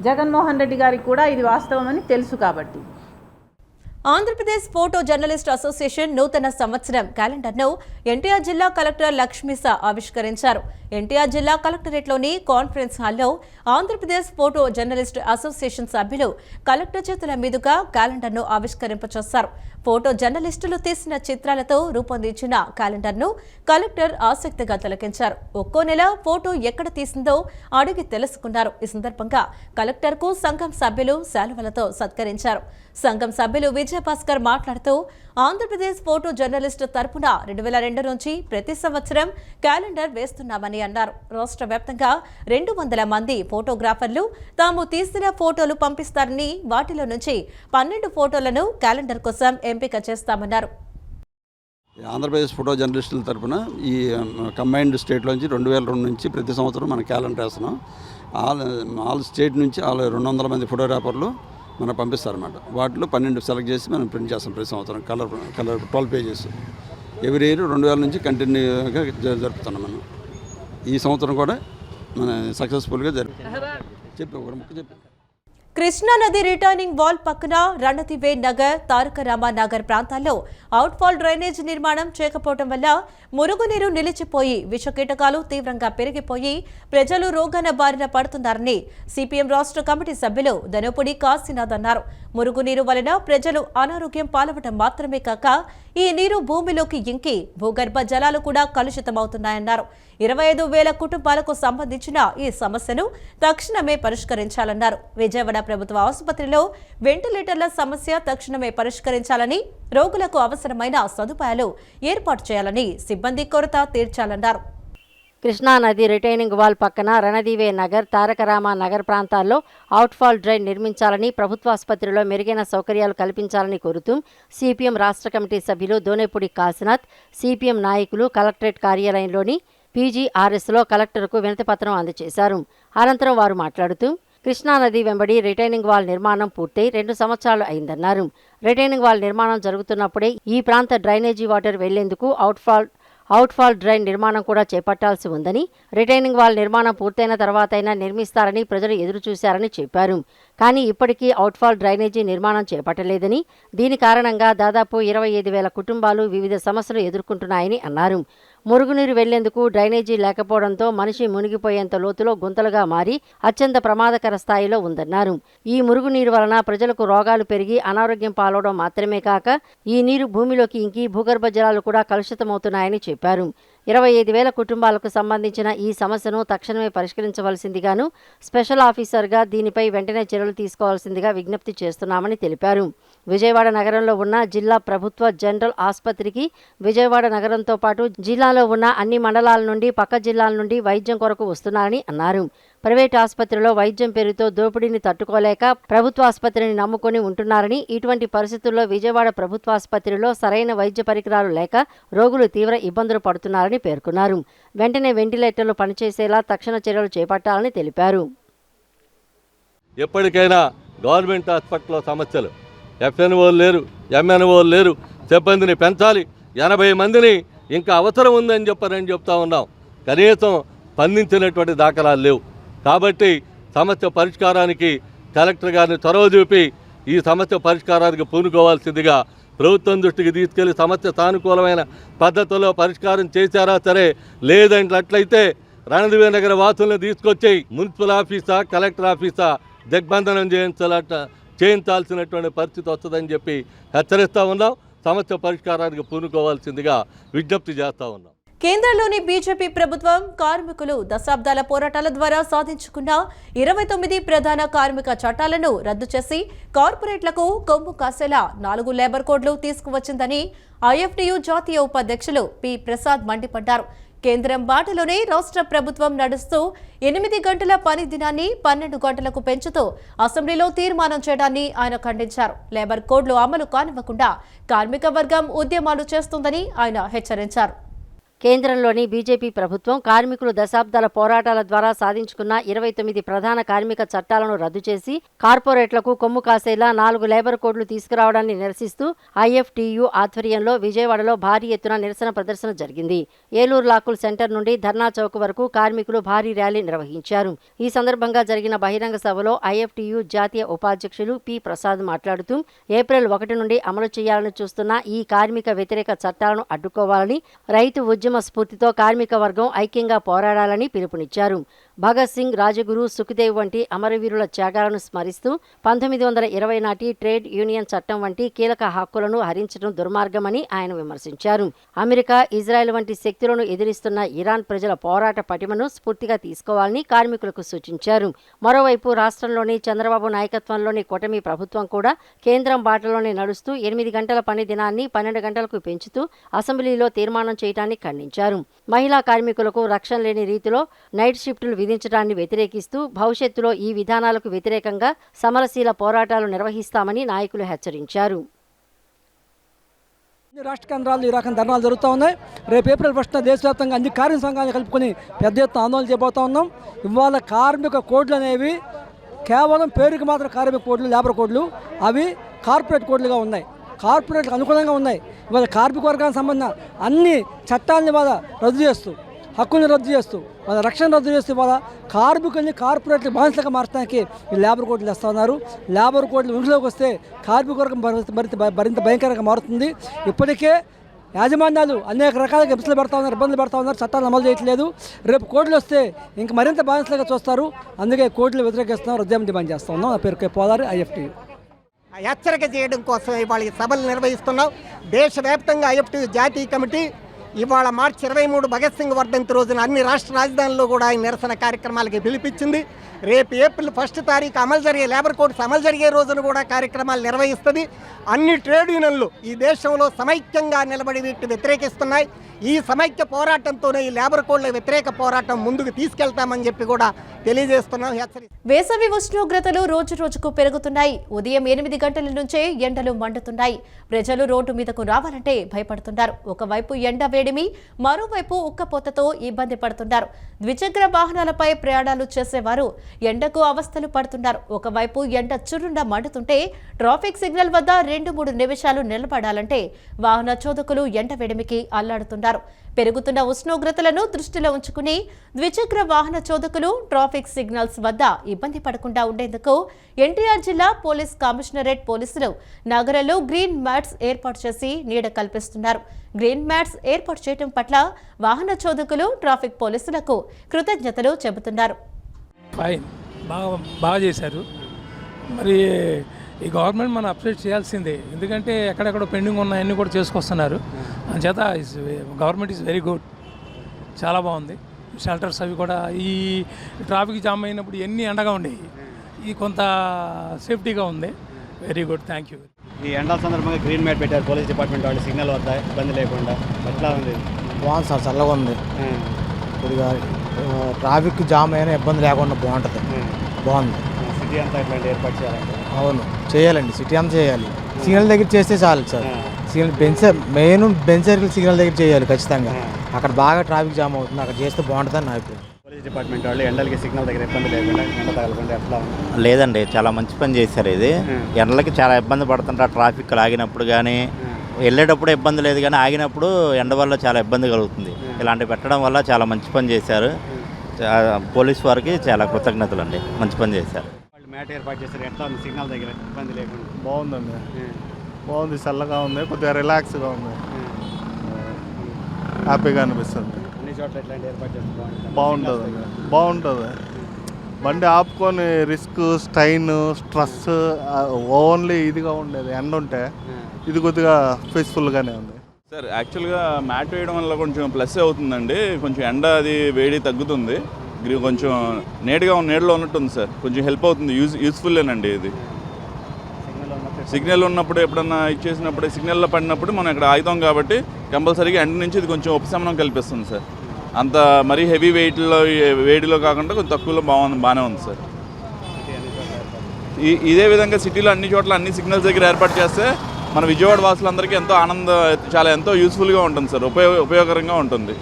జగన్మోహన్ రెడ్డి గారికి కూడా ఇది వాస్తవం అని తెలుసు కాబట్టి. ఆంధ్రప్రదేశ్ ఫోటో జర్నలిస్ట్ అసోసియేషన్ నూతన సంవత్సరం క్యాలెండర్ను ఎన్టీఆర్ జిల్లా కలెక్టర్ లక్ష్మీసా ఆవిష్కరించారు. ఎన్టీఆర్ జిల్లా కలెక్టరేట్లోని కాన్ఫరెన్స్ హాల్లో ఆంధ్రప్రదేశ్ ఫోటో జర్నలిస్ట్ అసోసియేషన్ సభ్యులు కలెక్టర్ చేతుల మీదుగా క్యాలెండర్ను ఆవిష్కరింపచేశారు. ఫోటో జర్నలిస్టులు తీసిన చిత్రాలతో రూపొందించిన క్యాలెండర్ను కలెక్టర్ ఆసక్తిగా తిలకించారు. ఒక్కో నెల ఫోటో ఎక్కడ తీసిందో అడిగి తెలుసుకున్నారు. ఈ సందర్భంగా కలెక్టర్కు సంఘం సభ్యులు శాలువలతో సత్కరించారు. సంఘం సభ్యులు విజయభాస్కర్ మాట్లాడుతూ ఆంధ్రప్రదేశ్ ఫోటో జర్నలిస్టు తరపున 2002 నుంచి ప్రతి సంవత్సరం క్యాలెండర్ వేస్తున్నామని అన్నారు. రాష్ట్ర వ్యాప్తంగా 200 మంది ఫోటోగ్రాఫర్లు తాము తీసిన ఫోటోలు పంపిస్తారని, వాటిలో నుంచి 12 ఫోటోలను క్యాలెండర్ కోసం ఎంపిక చేస్తామన్నారు. ఆంధ్రప్రదేశ్ ఫోటో జర్నలిస్టుల తరపున ఈ కంబైన్డ్ స్టేట్లోంచి 2002 నుంచి ప్రతి సంవత్సరం మనం క్యాలెండర్ వేస్తున్నాం. ఆల్ స్టేట్ నుంచి 200 మంది ఫోటోగ్రాఫర్లు మనం పంపిస్తారన్నమాట. వాటిలో 12 సెలెక్ట్ చేసి మనం ప్రింట్ చేస్తాం ప్రతి సంవత్సరం. కలర్ 12 పేజెస్ ఎవ్రీ ఇయర్ 2000 నుంచి కంటిన్యూగా జరుపుతున్నాం మనం. ఈ సంవత్సరం కూడా మన సక్సెస్ఫుల్గా చెప్పి ఒక ముక్క చెప్పి. కృష్ణా నది రిటర్నింగ్ వాల్ పక్కన రణతివే నగర్, తారక రామ నగర్ ప్రాంతాల్లో అవుట్ఫాల్ డ్రైనేజ్ నిర్మాణం చేయకపోవడం వల్ల మురుగునీరు నిలిచిపోయి విషకీటకాలు తీవ్రంగా పెరిగిపోయి ప్రజలు రోగాన బారిన పడుతున్నారని సిపిఎం రాష్ట్ర కమిటీ సభ్యులు ధనపుడి కాశీనాథ్ అన్నారు. మురుగునీరు వలన ప్రజలు అనారోగ్యం పాలవడం మాత్రమే కాక ఈ నీరు భూమిలోకి ఇంకి భూగర్భ జలాలు కూడా కలుషితమవుతున్నాయన్నారు. 25,000 కుటుంబాలకు సంబంధించిన ఈ సమస్యను తక్షణమే పరిష్కరించాలన్నారు. విజయవాడ ప్రభుత్వ ఆసుపత్రిలో వెంటిలేటర్ల సమస్య తక్షణమే పరిష్కరించాలని, రోగులకు అవసరమైన సదుపాయాలు ఏర్పాటు చేయాలని, సిబ్బంది కొరత తీర్చాలన్నారు. కృష్ణానది రిటైనింగ్ వాల్ పక్కన రణదీవే నగర్, తారకరామ నగర్ ప్రాంతాల్లో అవుట్ఫాల్ డ్రైన్ నిర్మించాలని, ప్రభుత్వాసుపత్రిలో మెరుగైన సౌకర్యాలు కల్పించాలని కోరుతూ సిపిఎం రాష్ట్ర కమిటీ సభ్యులు దోనేపూడి కాశీనాథ్, సిపిఎం నాయకులు కలెక్టరేట్ కార్యాలయంలోని పీజీఆర్ఎస్లో కలెక్టర్కు వినతిపత్రం అందజేశారు. అనంతరం వారు మాట్లాడుతూ కృష్ణానది వెంబడి రిటైనింగ్ వాల్ నిర్మాణం పూర్తయి 2 సంవత్సరాలు అయిందన్నారు. రిటైనింగ్ వాల్ నిర్మాణం జరుగుతున్నప్పుడే ఈ ప్రాంత డ్రైనేజీ వాటర్ వెళ్లేందుకు అవుట్ఫాల్ డ్రైన్ నిర్మాణం కూడా చేపట్టాల్సి ఉందని, రిటైనింగ్ వాల్ నిర్మాణం పూర్తయిన తర్వాతైనా నిర్మిస్తారని ప్రజలు ఎదురుచూశారని చెప్పారు. కానీ ఇప్పటికీ అవుట్ఫాల్ డ్రైనేజీ నిర్మాణం చేపట్టలేదని, దీని కారణంగా దాదాపు 25,000 కుటుంబాలు వివిధ సమస్యలు ఎదుర్కొంటున్నాయని అన్నారు. మురుగునీరు వెళ్లేందుకు డ్రైనేజీ లేకపోవడంతో మనిషి మునిగిపోయేంత లోతులో గుంతలుగా మారి అత్యంత ప్రమాదకర స్థాయిలో ఉందన్నారు. ఈ మురుగునీరు వలన ప్రజలకు రోగాలు పెరిగి అనారోగ్యం పాలవడం మాత్రమే కాక ఈ నీరు భూమిలోకి ఇంకి భూగర్భ జలాలు కూడా కలుషితమవుతున్నాయని చెప్పారు. 25,000 కుటుంబాలకు సంబంధించిన ఈ సమస్యను తక్షణమే పరిష్కరించవలసిందిగాను స్పెషల్ ఆఫీసర్గా దీనిపై వెంటనే చర్యలు తీసుకోవాల్సిందిగా విజ్ఞప్తి చేస్తున్నామని తెలిపారు. విజయవాడ నగరంలో ఉన్న జిల్లా ప్రభుత్వ జనరల్ ఆసుపత్రికి విజయవాడ నగరంతో పాటు జిల్లాలో ఉన్న అన్ని మండలాల నుండి పక్క జిల్లాల నుండి వైద్యం కొరకు వస్తున్నారని అన్నారు. ప్రైవేటు ఆసుపత్రిలో వైద్యం పేరుతో దోపిడీని తట్టుకోలేక ప్రభుత్వ ఆసుపత్రిని నమ్ముకొని ఉంటున్నారని, ఇటువంటి పరిస్థితుల్లో విజయవాడ ప్రభుత్వ ఆసుపత్రిలో సరైన వైద్య పరికరాలు లేక రోగులు తీవ్ర ఇబ్బందులు పడుతున్నారని పేర్కొన్నారు. వెంటనే వెంటిలేటర్లు పనిచేసేలా తక్షణ చర్యలు చేపట్టాలని తెలిపారు. ఎప్పటికైనా గవర్నమెంట్ హాస్పిటల్లో సమస్యలు, ఎఫ్ఎన్ఓ లేరు, ఎంఎన్ఓ లేరు, సిబ్బందిని పెంచాలి. 80 మందిని ఇంకా అవసరం ఉందని చెప్తా ఉన్నాం. కనీసం స్పందించినటువంటి దాఖలాలు లేవు. కాబట్టి సమస్య పరిష్కారానికి కలెక్టర్ గారిని చొరవ చూపి ఈ సమస్య పరిష్కారానికి పూనుకోవాల్సిందిగా ప్రభుత్వం దృష్టికి తీసుకెళ్లి సమస్య సానుకూలమైన పద్ధతిలో పరిష్కారం చేశారా సరే, లేదంట్లయితే రణదివే నగర వాసులను తీసుకొచ్చి మున్సిపల్ ఆఫీసా కలెక్టర్ ఆఫీసా దిగ్బంధనం చేయించాల్సినటువంటి పరిస్థితి వస్తుందని చెప్పి హెచ్చరిస్తూ ఉన్నాం. సమస్య పరిష్కారానికి పూనుకోవాల్సిందిగా విజ్ఞప్తి చేస్తూ ఉన్నాం. కేంద్రంలోని బీజేపీ ప్రభుత్వం కార్మికులు దశాబ్దాల పోరాటాల ద్వారా సాధించుకున్న 29 ప్రధాన కార్మిక చట్టాలను రద్దు చేసి కార్పొరేట్లకు కొమ్ము కాసేలా 4 లేబర్ కోడ్లు తీసుకువచ్చిందని ఐఎఫ్టీయూ జాతీయ ఉపాధ్యక్షులు పి ప్రసాద్ మండిపడ్డారు. కేంద్రం బాటలోనే రాష్ట్ర ప్రభుత్వం నడుస్తూ 8 గంటల పని దినాన్ని 12 గంటలకు పెంచుతూ అసెంబ్లీలో తీర్మానం చేయడాన్ని ఆయన ఖండించారు. లేబర్ కోడ్లు అమలు కానివ్వకుండా కార్మిక వర్గం ఉద్యమాలు చేస్తుందని ఆయన హెచ్చరించారు. కేంద్రంలోని బీజేపీ ప్రభుత్వం కార్మికులు దశాబ్దాల పోరాటాల ద్వారా సాధించుకున్న 29 ప్రధాన కార్మిక చట్టాలను రద్దు చేసి కార్పొరేట్లకు కొమ్ము కాసేలా 4 లేబర్ కోడ్లు తీసుకురావడాన్ని నిరసిస్తూ ఐఎఫ్టీయూ ఆధ్వర్యంలో విజయవాడలో భారీ ఎత్తున నిరసన ప్రదర్శన జరిగింది. ఏలూరు లాకుల్ సెంటర్ నుండి ధర్నా చౌక్ వరకు కార్మికులు భారీ ర్యాలీ నిర్వహించారు. ఈ సందర్భంగా జరిగిన బహిరంగ సభలో ఐఎఫ్టీయూ జాతీయ ఉపాధ్యక్షులు పి ప్రసాద్ మాట్లాడుతూ ఏప్రిల్ 1 నుండి అమలు చేయాలని చూస్తున్న ఈ కార్మిక వ్యతిరేక చట్టాలను అడ్డుకోవాలని, రైతు ఉద్యమ స్ఫూర్తితో కార్మిక వర్గం ఐక్యంగా పోరాడాలని పిలుపునిచ్చారు. భగత్ సింగ్, రాజగురు, సుఖ్దేవ్ వంటి అమరవీరుల త్యాగాలను స్మరిస్తూ 1920 నాటి ట్రేడ్ యూనియన్ చట్టం వంటి కీలక హక్కులను హరించడం దుర్మార్గమని ఆయన విమర్శించారు. అమెరికా, ఇజ్రాయెల్ వంటి శక్తులను ఎదిరిస్తున్న ఇరాన్ ప్రజల పోరాట పటిమను స్ఫూర్తిగా తీసుకోవాలని కార్మికులకు సూచించారు. మరోవైపు రాష్ట్రంలోని చంద్రబాబు నాయకత్వంలోని కూటమి ప్రభుత్వం కూడా కేంద్రం బాటలోనే నడుస్తూ 8 గంటల పని దినాన్ని 12 గంటలకు పెంచుతూ అసెంబ్లీలో తీర్మానం చేయడాన్ని ఖండించారు. మహిళా కార్మికులకు రక్షణ లేని రీతిలో నైట్ షిఫ్టులు విధించడాన్ని వ్యతిరేకిస్తూ భవిష్యత్తులో ఈ విధానాలకు వ్యతిరేకంగా సమరశీల పోరాటాలు నిర్వహిస్తామని నాయకులు హెచ్చరించారు. రాష్ట్ర కేంద్రాల్లో ఈ రకం ధర్నాలు జరుగుతూ ఉన్నాయి. రేపు ఏప్రిల్ 1 దేశవ్యాప్తంగా అన్ని కార్మిక సంఘాలను కలుపుకొని పెద్ద ఎత్తున ఆందోళన చేయబోతా ఉన్నాం. ఇవాళ కార్మిక కోడ్లు అనేవి కేవలం పేరుకి మాత్రం కార్మిక కోడ్లు, లేబర్ కోడ్లు, అవి కార్పొరేట్ కోడ్లుగా ఉన్నాయి. కార్పొరేట్లకు అనుకూలంగా ఉన్నాయి. ఇవాళ కార్మిక వర్గానికి సంబంధించిన అన్ని చట్టాలని ఇవాళ రద్దు చేస్తూ, హక్కుల్ని రద్దు చేస్తూ, వాళ్ళ రక్షణ రద్దు చేస్తూ ఇవాళ కార్మికుల్ని కార్పొరేట్ల బానిసలుగా మార్చడానికి ఈ లేబర్ కోడ్లు తెస్తూ ఉన్నారు. లేబర్ కోడ్లు ఉనికిలోకి వస్తే కార్మిక వర్గం మరింత భయంకరంగా మారుతుంది. ఇప్పటికే యాజమాన్యాలు అనేక రకాలుగా హింసలు పెడతా ఉన్నారు, ఇబ్బందులు పెడతా ఉన్నారు, చట్టాలు అమలు చేయట్లేదు. రేపు కోడ్లు వస్తే ఇంక మరింత బానిసలుగా చూస్తారు. అందుకే కోడ్లు వ్యతిరేకిస్తున్నారు, ఉద్యమం డిమాండ్ చేస్తూ ఉన్నాం. నా పేరు కే పోదారి, ఐఎఫ్టీ. హెచ్చరిక చేయడం కోసం ఇవాళ ఈ సభలు నిర్వహిస్తున్నాం. దేశవ్యాప్తంగా ఐఎఫ్టీయూ జాతీయ కమిటీ ఇవాళ మార్చి 23 భగత్ సింగ్ వర్ధంతి రోజున అన్ని రాష్ట్ర రాజధానుల్లో కూడా ఈ నిరసన కార్యక్రమాలకి పిలిపించింది. రేపు ఏప్రిల్ 1 అమలు జరిగే లేబర్ కోడ్స్ అమలు జరిగే రోజున కూడా కార్యక్రమాలు నిర్వహిస్తుంది. అన్ని ట్రేడ్ యూనియన్లు ఈ దేశంలో సమైక్యంగా నిలబడి వీటిని వ్యతిరేకిస్తున్నాయి. ఈ సమైక్య పోరాటంతోనే ఈ లేబర్ కోడ్ల వ్యతిరేక పోరాటం ముందుకు తీసుకెళ్తామని చెప్పి కూడా తెలియజేస్తున్నాం. వేసవి ఉష్ణోగ్రతలు రోజు రోజుకు పెరుగుతున్నాయి. ఉదయం 8 గంటల నుంచే ఎండలు మండుతున్నాయి. ప్రజలు రోడ్డు మీదకు రావాలంటే భయపడుతున్నారు. ఒకవైపు ఎండ వేడిమి, మరోవైపు ఉక్కపోతతో ఇబ్బంది పడుతున్నారు. ద్విచక్ర వాహనాలపై ప్రయాణాలు చేసేవారు ఎండకు అవస్థలు పడుతున్నారు. ఒకవైపు ఎండ చురుండ మండుతుంటే ట్రాఫిక్ సిగ్నల్ వద్ద 2-3 నిమిషాలు నిలబడాలంటే వాహన చోదకులు ఎండ వేడిమికి అల్లాడుతున్నారు. పెరుగుతున్న ఉష్ణోగ్రతలను దృష్టిలో ఉంచుకుని ద్విచక్ర వాహన చోదకులు ట్రాఫిక్ సిగ్నల్స్ వద్ద ఇబ్బంది పడకుండా ఉండేందుకు ఎన్టీఆర్ జిల్లా పోలీస్ కమిషనరేట్ పోలీసులు నగరంలో గ్రీన్ మ్యాట్స్ ఏర్పాటు చేసి నీడ కల్పిస్తున్నారు. గ్రీన్ మ్యాట్స్ ఏర్పాటు చేయడం పట్ల వాహన చోదకులు ట్రాఫిక్ పోలీసులకు కృతజ్ఞతలు చెబుతున్నారు. ఫైన్ బాగా చేశారు. మరి ఈ గవర్నమెంట్ మనం అప్డేట్ చేయాల్సిందే, ఎందుకంటే ఎక్కడెక్కడ పెండింగ్ ఉన్నాయన్నీ కూడా చేసుకొస్తున్నారు. అంచేత గవర్నమెంట్ ఈజ్ వెరీ గుడ్. చాలా బాగుంది. షెల్టర్స్ అవి కూడా ఈ ట్రాఫిక్ జామ్ అయినప్పుడు ఎన్ని ఎండగా ఉండేవి, ఈ కొంత సేఫ్టీగా ఉంది. Very good, thank you. ఈ ఎండల సందర్భంగా గ్రీన్ మ్యాట్ పెట్టారు పోలీస్ డిపార్ట్మెంట్ వాళ్ళు, సిగ్నల్ వద్ద ఇబ్బంది లేకుండా. ఎట్లా ఉంది? బాగుంది సార్, చల్లగా ఉంది. కొద్దిగా ట్రాఫిక్ జామ్ అయినా ఇబ్బంది లేకుండా బాగుంటుంది. బాగుంది. సిటీ అంతా ఇట్లాంటి ఏర్పాటు చేయాలంటే? అవును, చేయాలండి. సిటీ అంతా చేయాలి. సిగ్నల్ దగ్గర చేస్తే చాలు sir. Signal bench circle signal దగ్గర చేయాలి ఖచ్చితంగా. అక్కడ బాగా ట్రాఫిక్ జామ్ అవుతుంది, అక్కడ చేస్తే బాగుంటుందని నా అభిప్రాయం. పోలీస్ డిపార్ట్మెంట్ వాళ్ళు ఎండలకి సిగ్నల్ దగ్గర ఇబ్బంది లేకుండా, ఎండ తగలకుండా ఎట్లా ఉంది? లేదండి, చాలా మంచి పని చేశారు. ఇది ఎండలకి చాలా ఇబ్బంది పడుతుంటారు. ట్రాఫిక్ ఆగినప్పుడు కానీ వెళ్ళేటప్పుడు ఇబ్బంది లేదు, కానీ ఆగినప్పుడు ఎండ వల్ల చాలా ఇబ్బంది కలుగుతుంది. ఇలాంటివి పెట్టడం వల్ల చాలా మంచి పని చేశారు. పోలీస్ వారికి చాలా కృతజ్ఞతలు అండి, మంచి పని చేశారు. వాళ్ళు మ్యాట్ ఏర్పాటు చేశారు, ఎట్లా ఉంది సిగ్నల్ దగ్గర ఇబ్బంది లేకుండా? బాగుందండి, బాగుంది. చల్లగా ఉంది, కొద్దిగా రిలాక్స్గా ఉంది, హ్యాపీగా అనిపిస్తుంది. అన్ని చోట్ల ఇట్లాంటి ఏర్పాటు చేస్తే బాగుంటుంది. బాగుంటుంది. బండి ఆపుకొని రిస్క్, స్ట్రైన్, స్ట్రెస్ ఓన్లీ ఇదిగా ఉండేది. ఎండ ఉంటే ఇది కొద్దిగా పీస్ఫుల్గానే ఉంది. సార్ యాక్చువల్గా మ్యాట్ వేయడం వల్ల కొంచెం ప్లస్ అవుతుందండి. కొంచెం ఎండ అది వేడి తగ్గుతుంది, కొంచెం నీడలో ఉన్నట్టుంది సార్. కొంచెం హెల్ప్ అవుతుంది, యూస్ఫుల్లేనండి ఇది. సిగ్నల్ ఉన్నప్పుడు ఎప్పుడన్నా ఇచ్చేసినప్పుడు సిగ్నల్లో పడినప్పుడు మనం ఇక్కడ ఆగుతాం కాబట్టి కంపల్సరీగా ఎండ నుంచి ఇది కొంచెం ఉపశమనం కల్పిస్తుంది సార్. అంత మరీ హెవీ వేడిలో కాకుండా కొంచెం తక్కువలో బాగానే ఉంది సార్. ఇదే విధంగా సిటీలో అన్ని చోట్ల అన్ని సిగ్నల్స్ దగ్గర ఏర్పాటు చేస్తే మన విజయవాడ వాసులందరికీ ఎంతో యూస్ఫుల్గా ఉంటుంది సార్. ఉపయోగకరంగా ఉంటుంది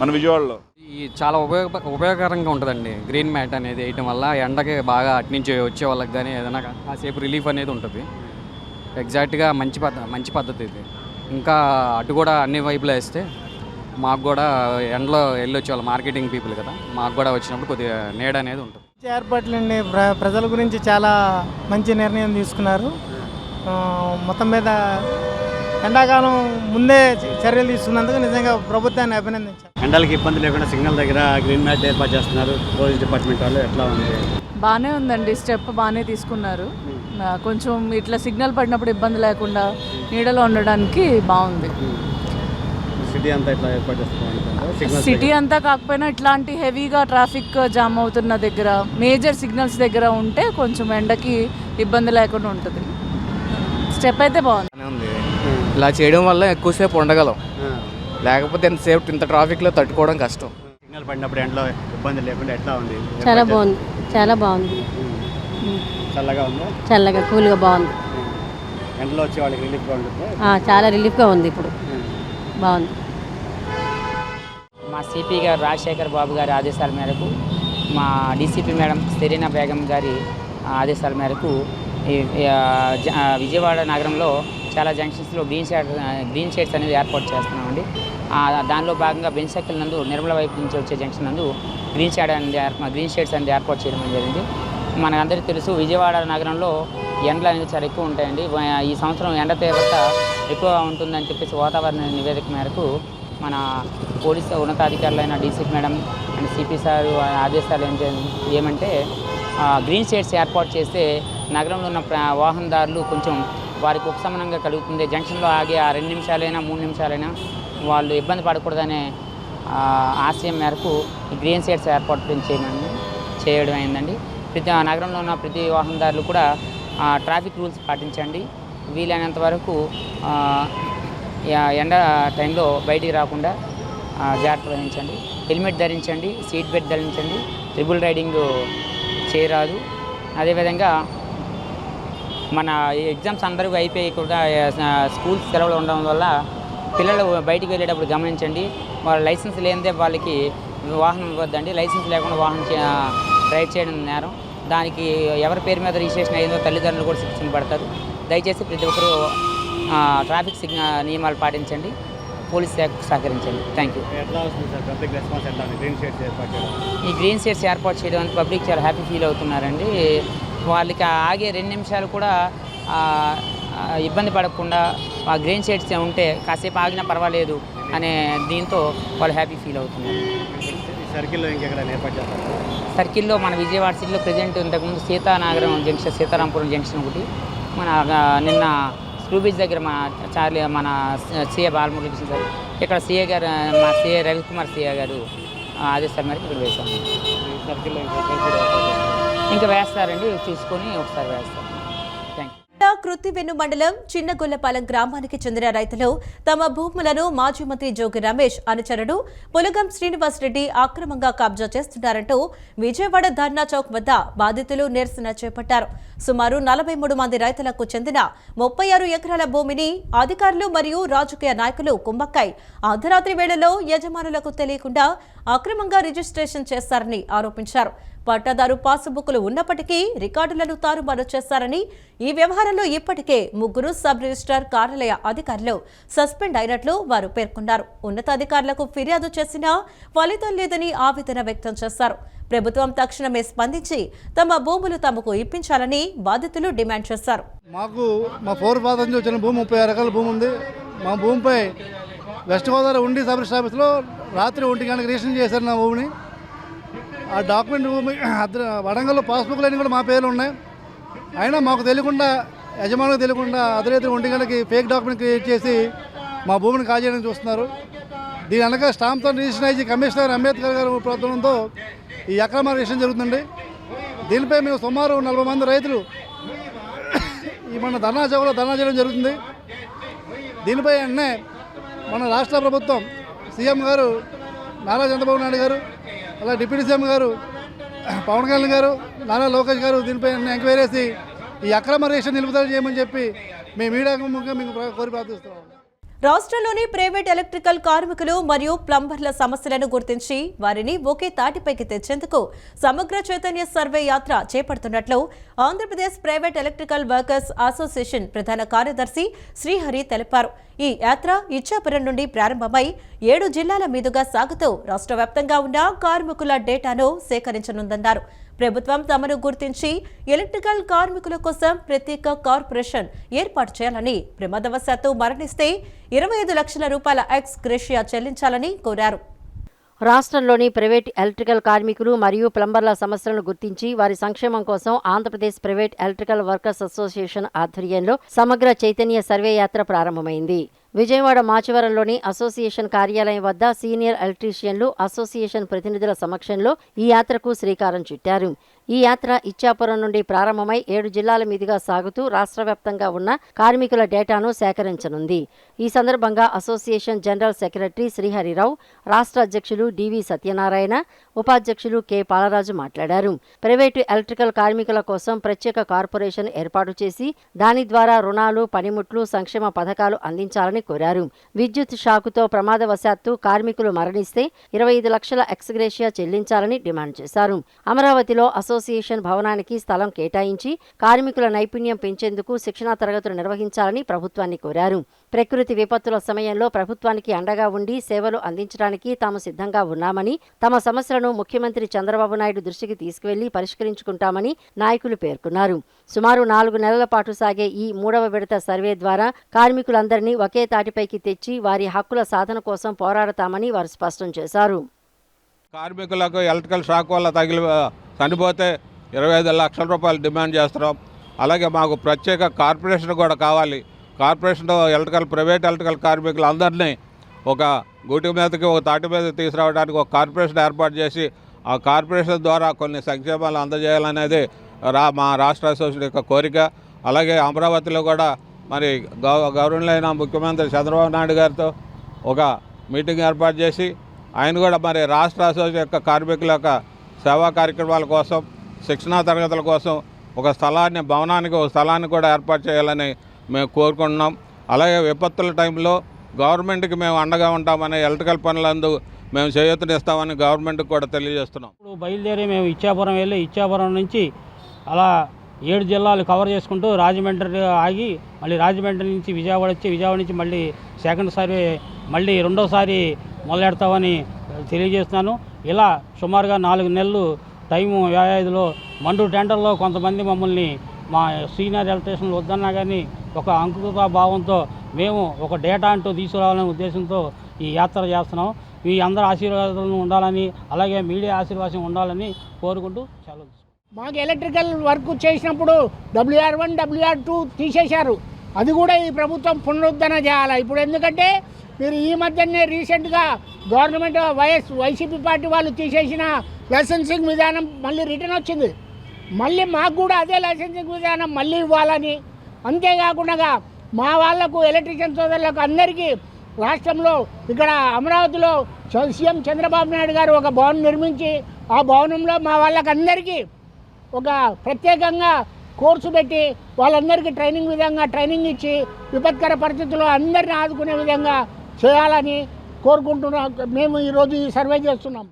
మన విజయవాడలో. చాలా ఉపయోగకరంగా ఉంటుందండి గ్రీన్ మ్యాట్ అనేది వేయటం వల్ల. ఎండకి బాగా అటు నుంచి వచ్చే వాళ్ళకి కానీ ఏదైనా కాసేపు రిలీఫ్ అనేది ఉంటుంది. ఎగ్జాక్ట్గా మంచి పద్ధతి ఇది. ఇంకా అటు కూడా అన్ని వైపులో వేస్తే మాకు కూడా ఎండలో వెళ్ళొచ్చే వాళ్ళు మార్కెటింగ్ పీపుల్ కదా, మాకు కూడా వచ్చినప్పుడు కొద్దిగా నీడ అనేది ఉంటుంది. ఏర్పాట్లండి, ప్రజల గురించి చాలా మంచి నిర్ణయం తీసుకున్నారు. మొత్తం మీద ఎండాకాలం ముందే చర్యలు తీసుకున్నందుకు నిజంగా ప్రభుత్వాన్ని అభినందించారు. ఎండలకి ఇబ్బంది లేకుండా సిగ్నల్ దగ్గర గ్రీన్ మ్యాట్ ఏర్పాటు చేస్తున్నారు పోలీస్ డిపార్ట్మెంట్ వాళ్ళు. ఎట్లా ఉంది? బాగానే ఉందండి, స్టెప్ బాగానే తీసుకున్నారు. కొంచెం ఇట్లా సిగ్నల్ పడినప్పుడు ఇబ్బంది లేకుండా నీడలో ఉండడానికి బాగుంది. సిటీ అంతా ఇట్లా ఏర్పాటు చేస్తున్నారు. సిటీ అంతా కాకపోయినా ఇట్లాంటి హెవీగా ట్రాఫిక్ జామ్ అవుతున్న దగ్గర, మేజర్ సిగ్నల్స్ దగ్గర ఉంటే కొంచెం ఎండకి ఇబ్బంది లేకుండా ఉంటుంది. స్టెప్ అయితే బాగుంది. ఇలా చేయడం వల్ల ఎక్కువసేపు ఉండగలం, లేకపోతే ఇంత ట్రాఫిక్లో తట్టుకోవడం కష్టం. సిగ్నల్ పడినప్పుడు ఎండలో ఇబ్బంది లేకుండా ఎట్లా ఉంది? చాలా బాగుంది, చాలా బాగుంది. చల్లగా ఉంది, చల్లగా కూల్గా బాగుంది. ఎండలో వచ్చే వాళ్ళకి రిలీఫ్గా ఉంటుంది. చాలా రిలీఫ్గా ఉంది, ఇప్పుడు బాగుంది. మా సిపి గారు రాజశేఖర్ బాబు గారి ఆదేశాల మేరకు, మా డీసీపీ మేడం సెరీనా బేగం గారి ఆదేశాల మేరకు విజయవాడ నగరంలో చాలా జంక్షన్స్లో గ్రీన్ షేడ్స్ అనేది ఏర్పాటు చేస్తున్నామండి. దానిలో భాగంగా బెంచ్ సర్కిల్ నందు నిర్మల వైపు నుంచి వచ్చే జంక్షన్ నందు గ్రీన్ షేడ్స్ అనేది ఏర్పాటు చేయడం జరిగింది. మనకందరికీ తెలుసు విజయవాడ నగరంలో ఎండలు అనేది చాలా ఎక్కువ ఉంటాయండి. ఈ సంవత్సరం ఎండ తీవ్రత ఎక్కువ ఉంటుందని చెప్పేసి వాతావరణ నివేదిక మేరకు మన పోలీసు ఉన్నతాధికారులైన DCP madam and CP sir ఆదేశాలు ఏమంటే గ్రీన్ షేడ్స్ ఏర్పాటు చేస్తే నగరంలో ఉన్న వాహనదారులు కొంచెం వారికి ఉపశమనంగా కలుగుతుంది. జంక్షన్లో ఆగే ఆ 2 నిమిషాలైనా 3 నిమిషాలైనా వాళ్ళు ఇబ్బంది పడకూడదనే ఆశయం మేరకు ఈ గ్రీన్ షేడ్స్ ఏర్పాటు చేయడం అయిందండి. నగరంలో ఉన్న ప్రతి వాహనదారులు కూడా ట్రాఫిక్ రూల్స్ పాటించండి. వీలైనంత వరకు ఎండ టైంలో బయటికి రాకుండా జాగ్రత్త వహించండి. హెల్మెట్ ధరించండి, సీట్ బెల్ట్ ధరించండి. ట్రిపుల్ రైడింగ్ చేయరాదు. అదేవిధంగా మన ఎగ్జామ్స్ అందరికీ అయిపోయి కూడా స్కూల్స్ సెలవులు ఉండడం వల్ల పిల్లలు బయటికి వెళ్ళేటప్పుడు గమనించండి. వాళ్ళ లైసెన్స్ లేనిదే వాళ్ళకి వాహనం ఇవ్వద్దండి. లైసెన్స్ లేకుండా వాహనం డ్రైవ్ చేయడం నేరం. దానికి ఎవరి పేరు మీద రిజిస్ట్రేషన్ అయ్యిందో తల్లిదండ్రులు కూడా శిక్షణ పడతారు. దయచేసి ప్రతి ఒక్కరూ ట్రాఫిక్ నియమాలు పాటించండి, పోలీస్ శాఖకు సహకరించండి. Thank you. ఈ గ్రీన్ షేడ్స్ ఏర్పాటు చేయడం వల్ల పబ్లిక్ చాలా హ్యాపీ ఫీల్ అవుతున్నారండి. వాళ్ళకి ఆగే 2 నిమిషాలు కూడా ఇబ్బంది పడకుండా ఆ గ్రీన్ షేడ్స్ ఉంటే కాసేపు ఆగినా పర్వాలేదు అనే దీంతో వాళ్ళు హ్యాపీ ఫీల్ అవుతున్నారు. సర్కిల్లో మన విజయవాడ సిటీలో ప్రజెంట్ ఇంతకుముందు సీతారాంపురం జంక్షన్ ఒకటి, మన నిన్న స్క్రూ బ్రిడ్జ్ దగ్గర మన సీఏ బాలమురళీ సార్, ఇక్కడ సీఏ గారు మా సీఏ రవికుమార్ సీఏ గారు ఆదేశాల మేరకు ఇక్కడ వేసాము. ఇంకా వేస్తారండి, చూసుకొని ఒకసారి వేస్తారు. Thank you. కృత్తివెన్ను మండలం చిన్నగొల్లపాలెం గ్రామానికి చెందిన రైతులు తమ భూములను మాజీ మంత్రి జోగి రమేష్ అనుచరుడు పులగం శ్రీనివాసరెడ్డి అక్రమంగా కబ్జా చేస్తున్నారంటూ విజయవాడ ధర్నా చౌక్ వద్ద బాధితులు నిరసన చేపట్టారు. సుమారు 43 మంది రైతులకు చెందిన 36 ఎకరాల భూమిని అధికారులు మరియు రాజకీయ నాయకులు కుమ్మక్కై అర్ధరాత్రి వేళలో యజమానులకు తెలియకుండా అక్రమంగా రిజిస్ట్రేషన్ చేస్తారని ఆరోపించారు. పట్టాదారు పాసుబుక్లు ఉన్నప్పటికీ రికార్డులను తారుమారు చేస్తారని, ఈ వ్యవహారంలో ఇప్పటికే 3 సబ్ రిజిస్ట్రార్ కార్యాలయ అధికారులు సస్పెండ్ అయినట్లు వారు పేర్కొన్నారు. ఉన్నతాధికారులకు ఫిర్యాదు చేసినా ఫలితం లేదని ఆవేదన వ్యక్తం చేశారు. ప్రభుత్వం తక్షణమే స్పందించి తమ భూములు తమకు ఇప్పించాలని బాధితులు డిమాండ్ చేశారు. మాకు మా ఫాదర్ నుంచి వచ్చిన భూమి 36 ఎకరాల భూమి ఉంది. మా భూమిపై వెస్ట్ గోదావరి ఉండి సబ్ రిజిస్టర్ ఆఫీస్లో రాత్రి 1 గంటలకు రిజిస్ట్రేషన్ చేశారు నా భూమిని. ఆ డాక్యుమెంట్ భూమి వరంగల్లో పాస్బుక్లు అన్నీ కూడా మా పేర్లు ఉన్నాయి. అయినా మాకు తెలియకుండా, యజమానులకు తెలియకుండా అర్ధరాత్రి 1 గంటకి ఫేక్ డాక్యుమెంట్ క్రియేట్ చేసి మా భూమిని కాజేయడానికి చూస్తున్నారు. దీని వెనక స్టాంప్తో రిజిస్ట్రేషన్ అయ్యి కమిషనర్ అంబేద్కర్ గారు ప్రోత్సాహంతో ఈ అక్రమ రిజిస్ట్రేషన్ జరుగుతుంది. దీనిపై మేము సుమారు 40 మంది రైతులు ఈ మన ధర్నా చౌకలో ధర్నా చేయడం జరుగుతుంది. దీనిపై వెంటనే మన రాష్ట్ర ప్రభుత్వం సీఎం గారు నారా చంద్రబాబు నాయుడు గారు, అలా డిప్యూటీ సీఎం గారు పవన్ కళ్యాణ్ గారు, నారా లోకేష్ గారు దీనిపై ఎంక్వైరీ చేసి ఈ అక్రమ రిజిస్ట్రేషన్ నిలుపుదల చేయమని చెప్పి మేము మీడియా ముఖ్యంగా మీకు కోరి ప్రార్థిస్తున్నాం. రాష్ట్రంలోని ప్రైవేట్ ఎలక్ట్రికల్ కార్మికులు మరియు ప్లంబర్ల సమస్యలను గుర్తించి వారిని ఒకే తాటిపైకి తెచ్చేందుకు సమగ్ర చైతన్య సర్వే యాత్ర చేపడుతున్నట్లు Andhra Pradesh private electrical workers association ప్రధాన కార్యదర్శి శ్రీహరి తెలిపారు. ఈ యాత్ర ఇచ్చాపురం నుండి ప్రారంభమై 7 జిల్లాల మీదుగా సాగుతూ రాష్ట్ర వ్యాప్తంగా ఉన్న కార్మికుల డేటాను సేకరించనుందన్నారు. ప్రభుత్వం తమను గుర్తించి ఎలక్ట్రికల్ కార్మికుల కోసం ప్రత్యేక కార్పొరేషన్ ఏర్పాటు చేయాలని, ప్రమాదవశాత్తు మరణిస్తే 25 లక్షల రూపాయల ఎక్స్ గ్రేషియా చెల్లించాలని కోరారు. రాష్ట్రంలోని ప్రైవేట్ ఎలక్ట్రికల్ కార్మికులు మరియు ప్లంబర్ల సమస్యలను గుర్తించి వారి సంక్షేమం కోసం Andhra Pradesh private electrical workers association ఆధ్వర్యంలో సమగ్ర చైతన్య సర్వే యాత్ర ప్రారంభమైంది. విజయవాడ మాచవరంలోని అసోసియేషన్ కార్యాలయం వద్ద సీనియర్ ఎలక్ట్రీషియన్లు, అసోసియేషన్ ప్రతినిధుల సమక్షంలో ఈ యాత్రకు శ్రీకారం చుట్టారు. ఈ యాత్ర ఇచ్చాపురం నుండి ప్రారంభమై 7 జిల్లాల మీదుగా సాగుతూ రాష్ట్ర వ్యాప్తంగా ఉన్న కార్మికుల డేటాను సేకరించనుంది. ఈ సందర్భంగా అసోసియేషన్ జనరల్ సెక్రటరీ శ్రీహరిరావు, రాష్ట్ర అధ్యక్షులు డివి సత్యనారాయణ, ఉపాధ్యక్షులు కె పాలరాజు మాట్లాడారు. ప్రైవేటు ఎలక్ట్రికల్ కార్మికుల కోసం ప్రత్యేక కార్పొరేషన్ ఏర్పాటు చేసి దాని ద్వారా రుణాలు, పనిముట్లు, సంక్షేమ పథకాలు అందించాలని కోరారు. విద్యుత్ షాకుతో ప్రమాదవశాత్తు కార్మికులు మరణిస్తే 25 లక్షల ఎక్స్గ్రేషియా చెల్లించాలని డిమాండ్ చేశారు. అమరావతిలో అసోసియేషన్ భవనానికి స్థలం కేటాయించి కార్మికుల నైపుణ్యం పెంచేందుకు శిక్షణా తరగతులు నిర్వహించాలని ప్రభుత్వాన్ని కోరారు. ప్రకృతి విపత్తుల సమయంలో ప్రభుత్వానికి అండగా ఉండి సేవలు అందించడానికి తాము సిద్ధంగా ఉన్నామని, తమ సమస్యలను ముఖ్యమంత్రి చంద్రబాబు నాయుడు దృష్టికి తీసుకువెళ్లి పరిష్కరించుకుంటామని నాయకులు పేర్కొన్నారు. సుమారు 4 నెలల పాటు సాగే ఈ 3వ విడత సర్వే ద్వారా కార్మికులందరినీ ఒకే తాటిపైకి తెచ్చి వారి హక్కుల సాధన కోసం పోరాడతామని వారు స్పష్టం చేశారు. కార్మికులకు ఎలక్ట్రికల్ షాక్ వల్ల చనిపోతే 25 లక్షల రూపాయలు డిమాండ్ చేస్తున్నాం. అలాగే మాకు ప్రత్యేక కార్పొరేషన్ కూడా కావాలి. కార్పొరేషన్ ప్రైవేట్ ఎలక్ట్రికల్ కార్మికులు అందరినీ ఒక గూటి మీదకి, ఒక తాటి మీద తీసుకురావడానికి ఒక కార్పొరేషన్ ఏర్పాటు చేసి ఆ కార్పొరేషన్ ద్వారా కొన్ని సంక్షేమాలు అందజేయాలనేది మా రాష్ట్ర అసోసియేషన్ యొక్క కోరిక. అలాగే అమరావతిలో కూడా మరి గౌరవనీయులైన ముఖ్యమంత్రి చంద్రబాబు నాయుడు గారితో ఒక మీటింగ్ ఏర్పాటు చేసి ఆయన కూడా మరి రాష్ట్ర అసోసియేషన్ యొక్క కార్మికుల యొక్క సేవా కార్యక్రమాల కోసం, శిక్షణా తరగతుల కోసం ఒక భవనానికి ఒక స్థలాన్ని కూడా ఏర్పాటు చేయాలని మేము కోరుకుంటున్నాం. అలాగే విపత్తుల టైంలో గవర్నమెంట్కి మేము అండగా ఉంటామని, ఎలక్ట్రికల్ పనులందు మేము చేయూతనిస్తామని గవర్నమెంట్కి కూడా తెలియజేస్తున్నాం. ఇప్పుడు బయలుదేరి మేము ఇచ్చాపురం వెళ్ళి ఇచ్చాపురం నుంచి అలా 7 జిల్లాలు కవర్ చేసుకుంటూ రాజమండ్రి ఆగి మళ్ళీ రాజమండ్రి నుంచి విజయవాడ వచ్చి, విజయవాడ నుంచి మళ్ళీ సెకండ్ సర్వే మళ్ళీ రెండోసారి మొదలెడతామని తెలియజేస్తున్నాను. ఇలా సుమారుగా 4 నెలలు టైము వ్యవధిలో మండు టెండర్లో కొంతమంది మమ్మల్ని మా సీనియర్ ఎలక్ట్రీషియన్లు వద్దన్నా కానీ ఒక అంకుత భావంతో మేము ఒక డేటా అంటూ తీసుకురావాలనే ఉద్దేశంతో ఈ యాత్ర చేస్తున్నాం. మీ అందరి ఆశీర్వాదాలను ఉండాలని, అలాగే మీడియా ఆశీర్వాదం ఉండాలని కోరుకుంటూ సెలవు. మాకు ఎలక్ట్రికల్ వర్క్ చేసినప్పుడు WR1, WR2 తీసేశారు. అది కూడా ఈ ప్రభుత్వం పునరుద్ధరణ చేయాలి. ఇప్పుడు ఎందుకంటే మీరు ఈ మధ్యనే రీసెంట్గా గవర్నమెంట్ వైసీపీ పార్టీ వాళ్ళు తీసేసిన లైసెన్సింగ్ విధానం మళ్ళీ రిటర్న్ వచ్చింది. మళ్ళీ మాకు కూడా అదే లైసెన్సింగ్ విధానం మళ్ళీ ఇవ్వాలని, అంతేకాకుండా మా వాళ్లకు ఎలక్ట్రీషియన్ సోదరులకు అందరికీ రాష్ట్రంలో ఇక్కడ అమరావతిలో సీఎం చంద్రబాబు నాయుడు గారు ఒక భవనం నిర్మించి ఆ భవనంలో మా వాళ్ళకి అందరికీ ఒక ప్రత్యేకంగా కోర్సు పెట్టి వాళ్ళందరికీ ట్రైనింగ్ ఇచ్చి విపత్కర పరిస్థితుల్లో అందరిని ఆదుకునే విధంగా చేయాలని కోరుకుంటున్నాం. మేము ఈరోజు ఈ సర్వే చేస్తున్నాం.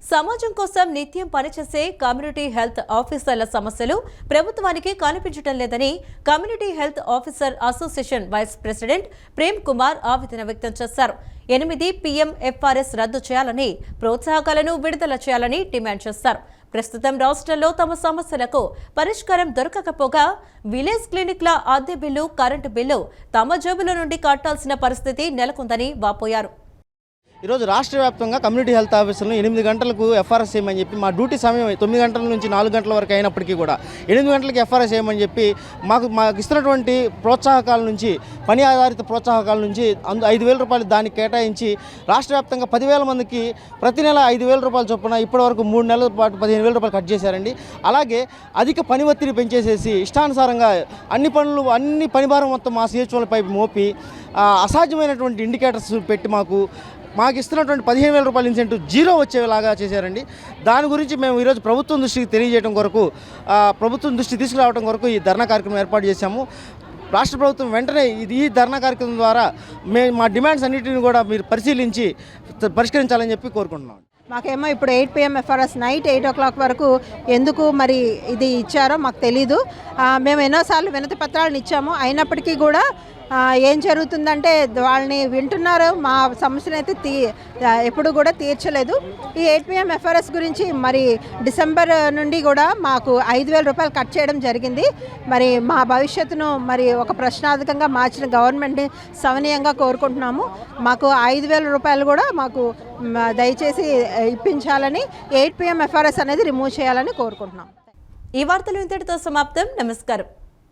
సమాజం కోసం నిత్యం పనిచేసే కమ్యూనిటీ హెల్త్ ఆఫీసర్ల సమస్యలు ప్రభుత్వానికి కనిపించడం లేదని community health officer association vice president Prem Kumar ఆవేదన వ్యక్తం చేశారు. 8 PMFRS రద్దు చేయాలని, ప్రోత్సాహకాలను విడుదల చేయాలని డిమాండ్ చేశారు. ప్రస్తుతం రాష్ట్రంలో తమ సమస్యలకు పరిష్కారం దొరకకపోగా విలేజ్ క్లినిక్ల అద్దె బిల్లు, కరెంటు బిల్లు తమ జేబుల నుండి కట్టాల్సిన పరిస్థితి నెలకొందని వాపోయారు. ఈరోజు రాష్ట్ర వ్యాప్తంగా కమ్యూనిటీ హెల్త్ ఆఫీసర్లను 8 గంటలకు FRS చేయమని చెప్పి, మా డ్యూటీ సమయం 9 గంటల నుంచి 4 గంటల వరకు అయినప్పటికీ కూడా 8 గంటలకి FRS చేయమని చెప్పి మాకు ఇస్తున్నటువంటి ప్రోత్సాహకాల నుంచి, పని ఆధారిత ప్రోత్సాహకాల నుంచి 5,000 రూపాయలు దానికి కేటాయించి రాష్ట్ర వ్యాప్తంగా 10,000 మందికి ప్రతి నెల 5,000 రూపాయలు చొప్పున ఇప్పటివరకు 3 నెలల పాటు 15,000 రూపాయలు కట్ చేశారండి. అలాగే అధిక పని ఒత్తిడి పెంచేసేసి ఇష్టానుసారంగా అన్ని పని భారం మొత్తం మా CHOలపై మోపి అసాధ్యమైనటువంటి ఇండికేటర్స్ పెట్టి మాకు ఇస్తున్నటువంటి 15,000 రూపాయల ఇన్సెంటివ్ జీరో వచ్చేలాగా చేశారండి. దాని గురించి మేము ఈరోజు ప్రభుత్వం దృష్టికి తెలియజేయడం కొరకు, ప్రభుత్వం దృష్టికి తీసుకురావడం కొరకు ఈ ధర్నా కార్యక్రమం ఏర్పాటు చేశాము. రాష్ట్ర ప్రభుత్వం వెంటనే ఈ ధర్నా కార్యక్రమం ద్వారా మా డిమాండ్స్ అన్నింటినీ కూడా మీరు పరిశీలించి పరిష్కరించాలని చెప్పి కోరుకుంటున్నాం. మాకేమో ఇప్పుడు 8 PMFRS నైట్ 8 o'clock వరకు ఎందుకు మరి ఇది ఇచ్చారో మాకు తెలీదు. మేము ఎన్నోసార్లు వినతి పత్రాలను ఇచ్చాము. అయినప్పటికీ కూడా ఏం జరుగుతుందంటే వాళ్ళని వింటున్నారు, మా సమస్యను అయితే ఎప్పుడు కూడా తీర్చలేదు. ఈ 8 PMFRS గురించి మరి డిసెంబర్ నుండి కూడా మాకు 5,000 రూపాయలు కట్ చేయడం జరిగింది. మరి మా భవిష్యత్తును మరి ఒక ప్రశ్నార్థకంగా మార్చిన గవర్నమెంట్ని సవనీయంగా కోరుకుంటున్నాము. మాకు 5,000 రూపాయలు కూడా మాకు దయచేసి ఇప్పించాలని, 8 PMFRS అనేది రిమూవ్ చేయాలని కోరుకుంటున్నాం. ఈ వార్తలు ఇంతటితో సమాప్తం. నమస్కారం.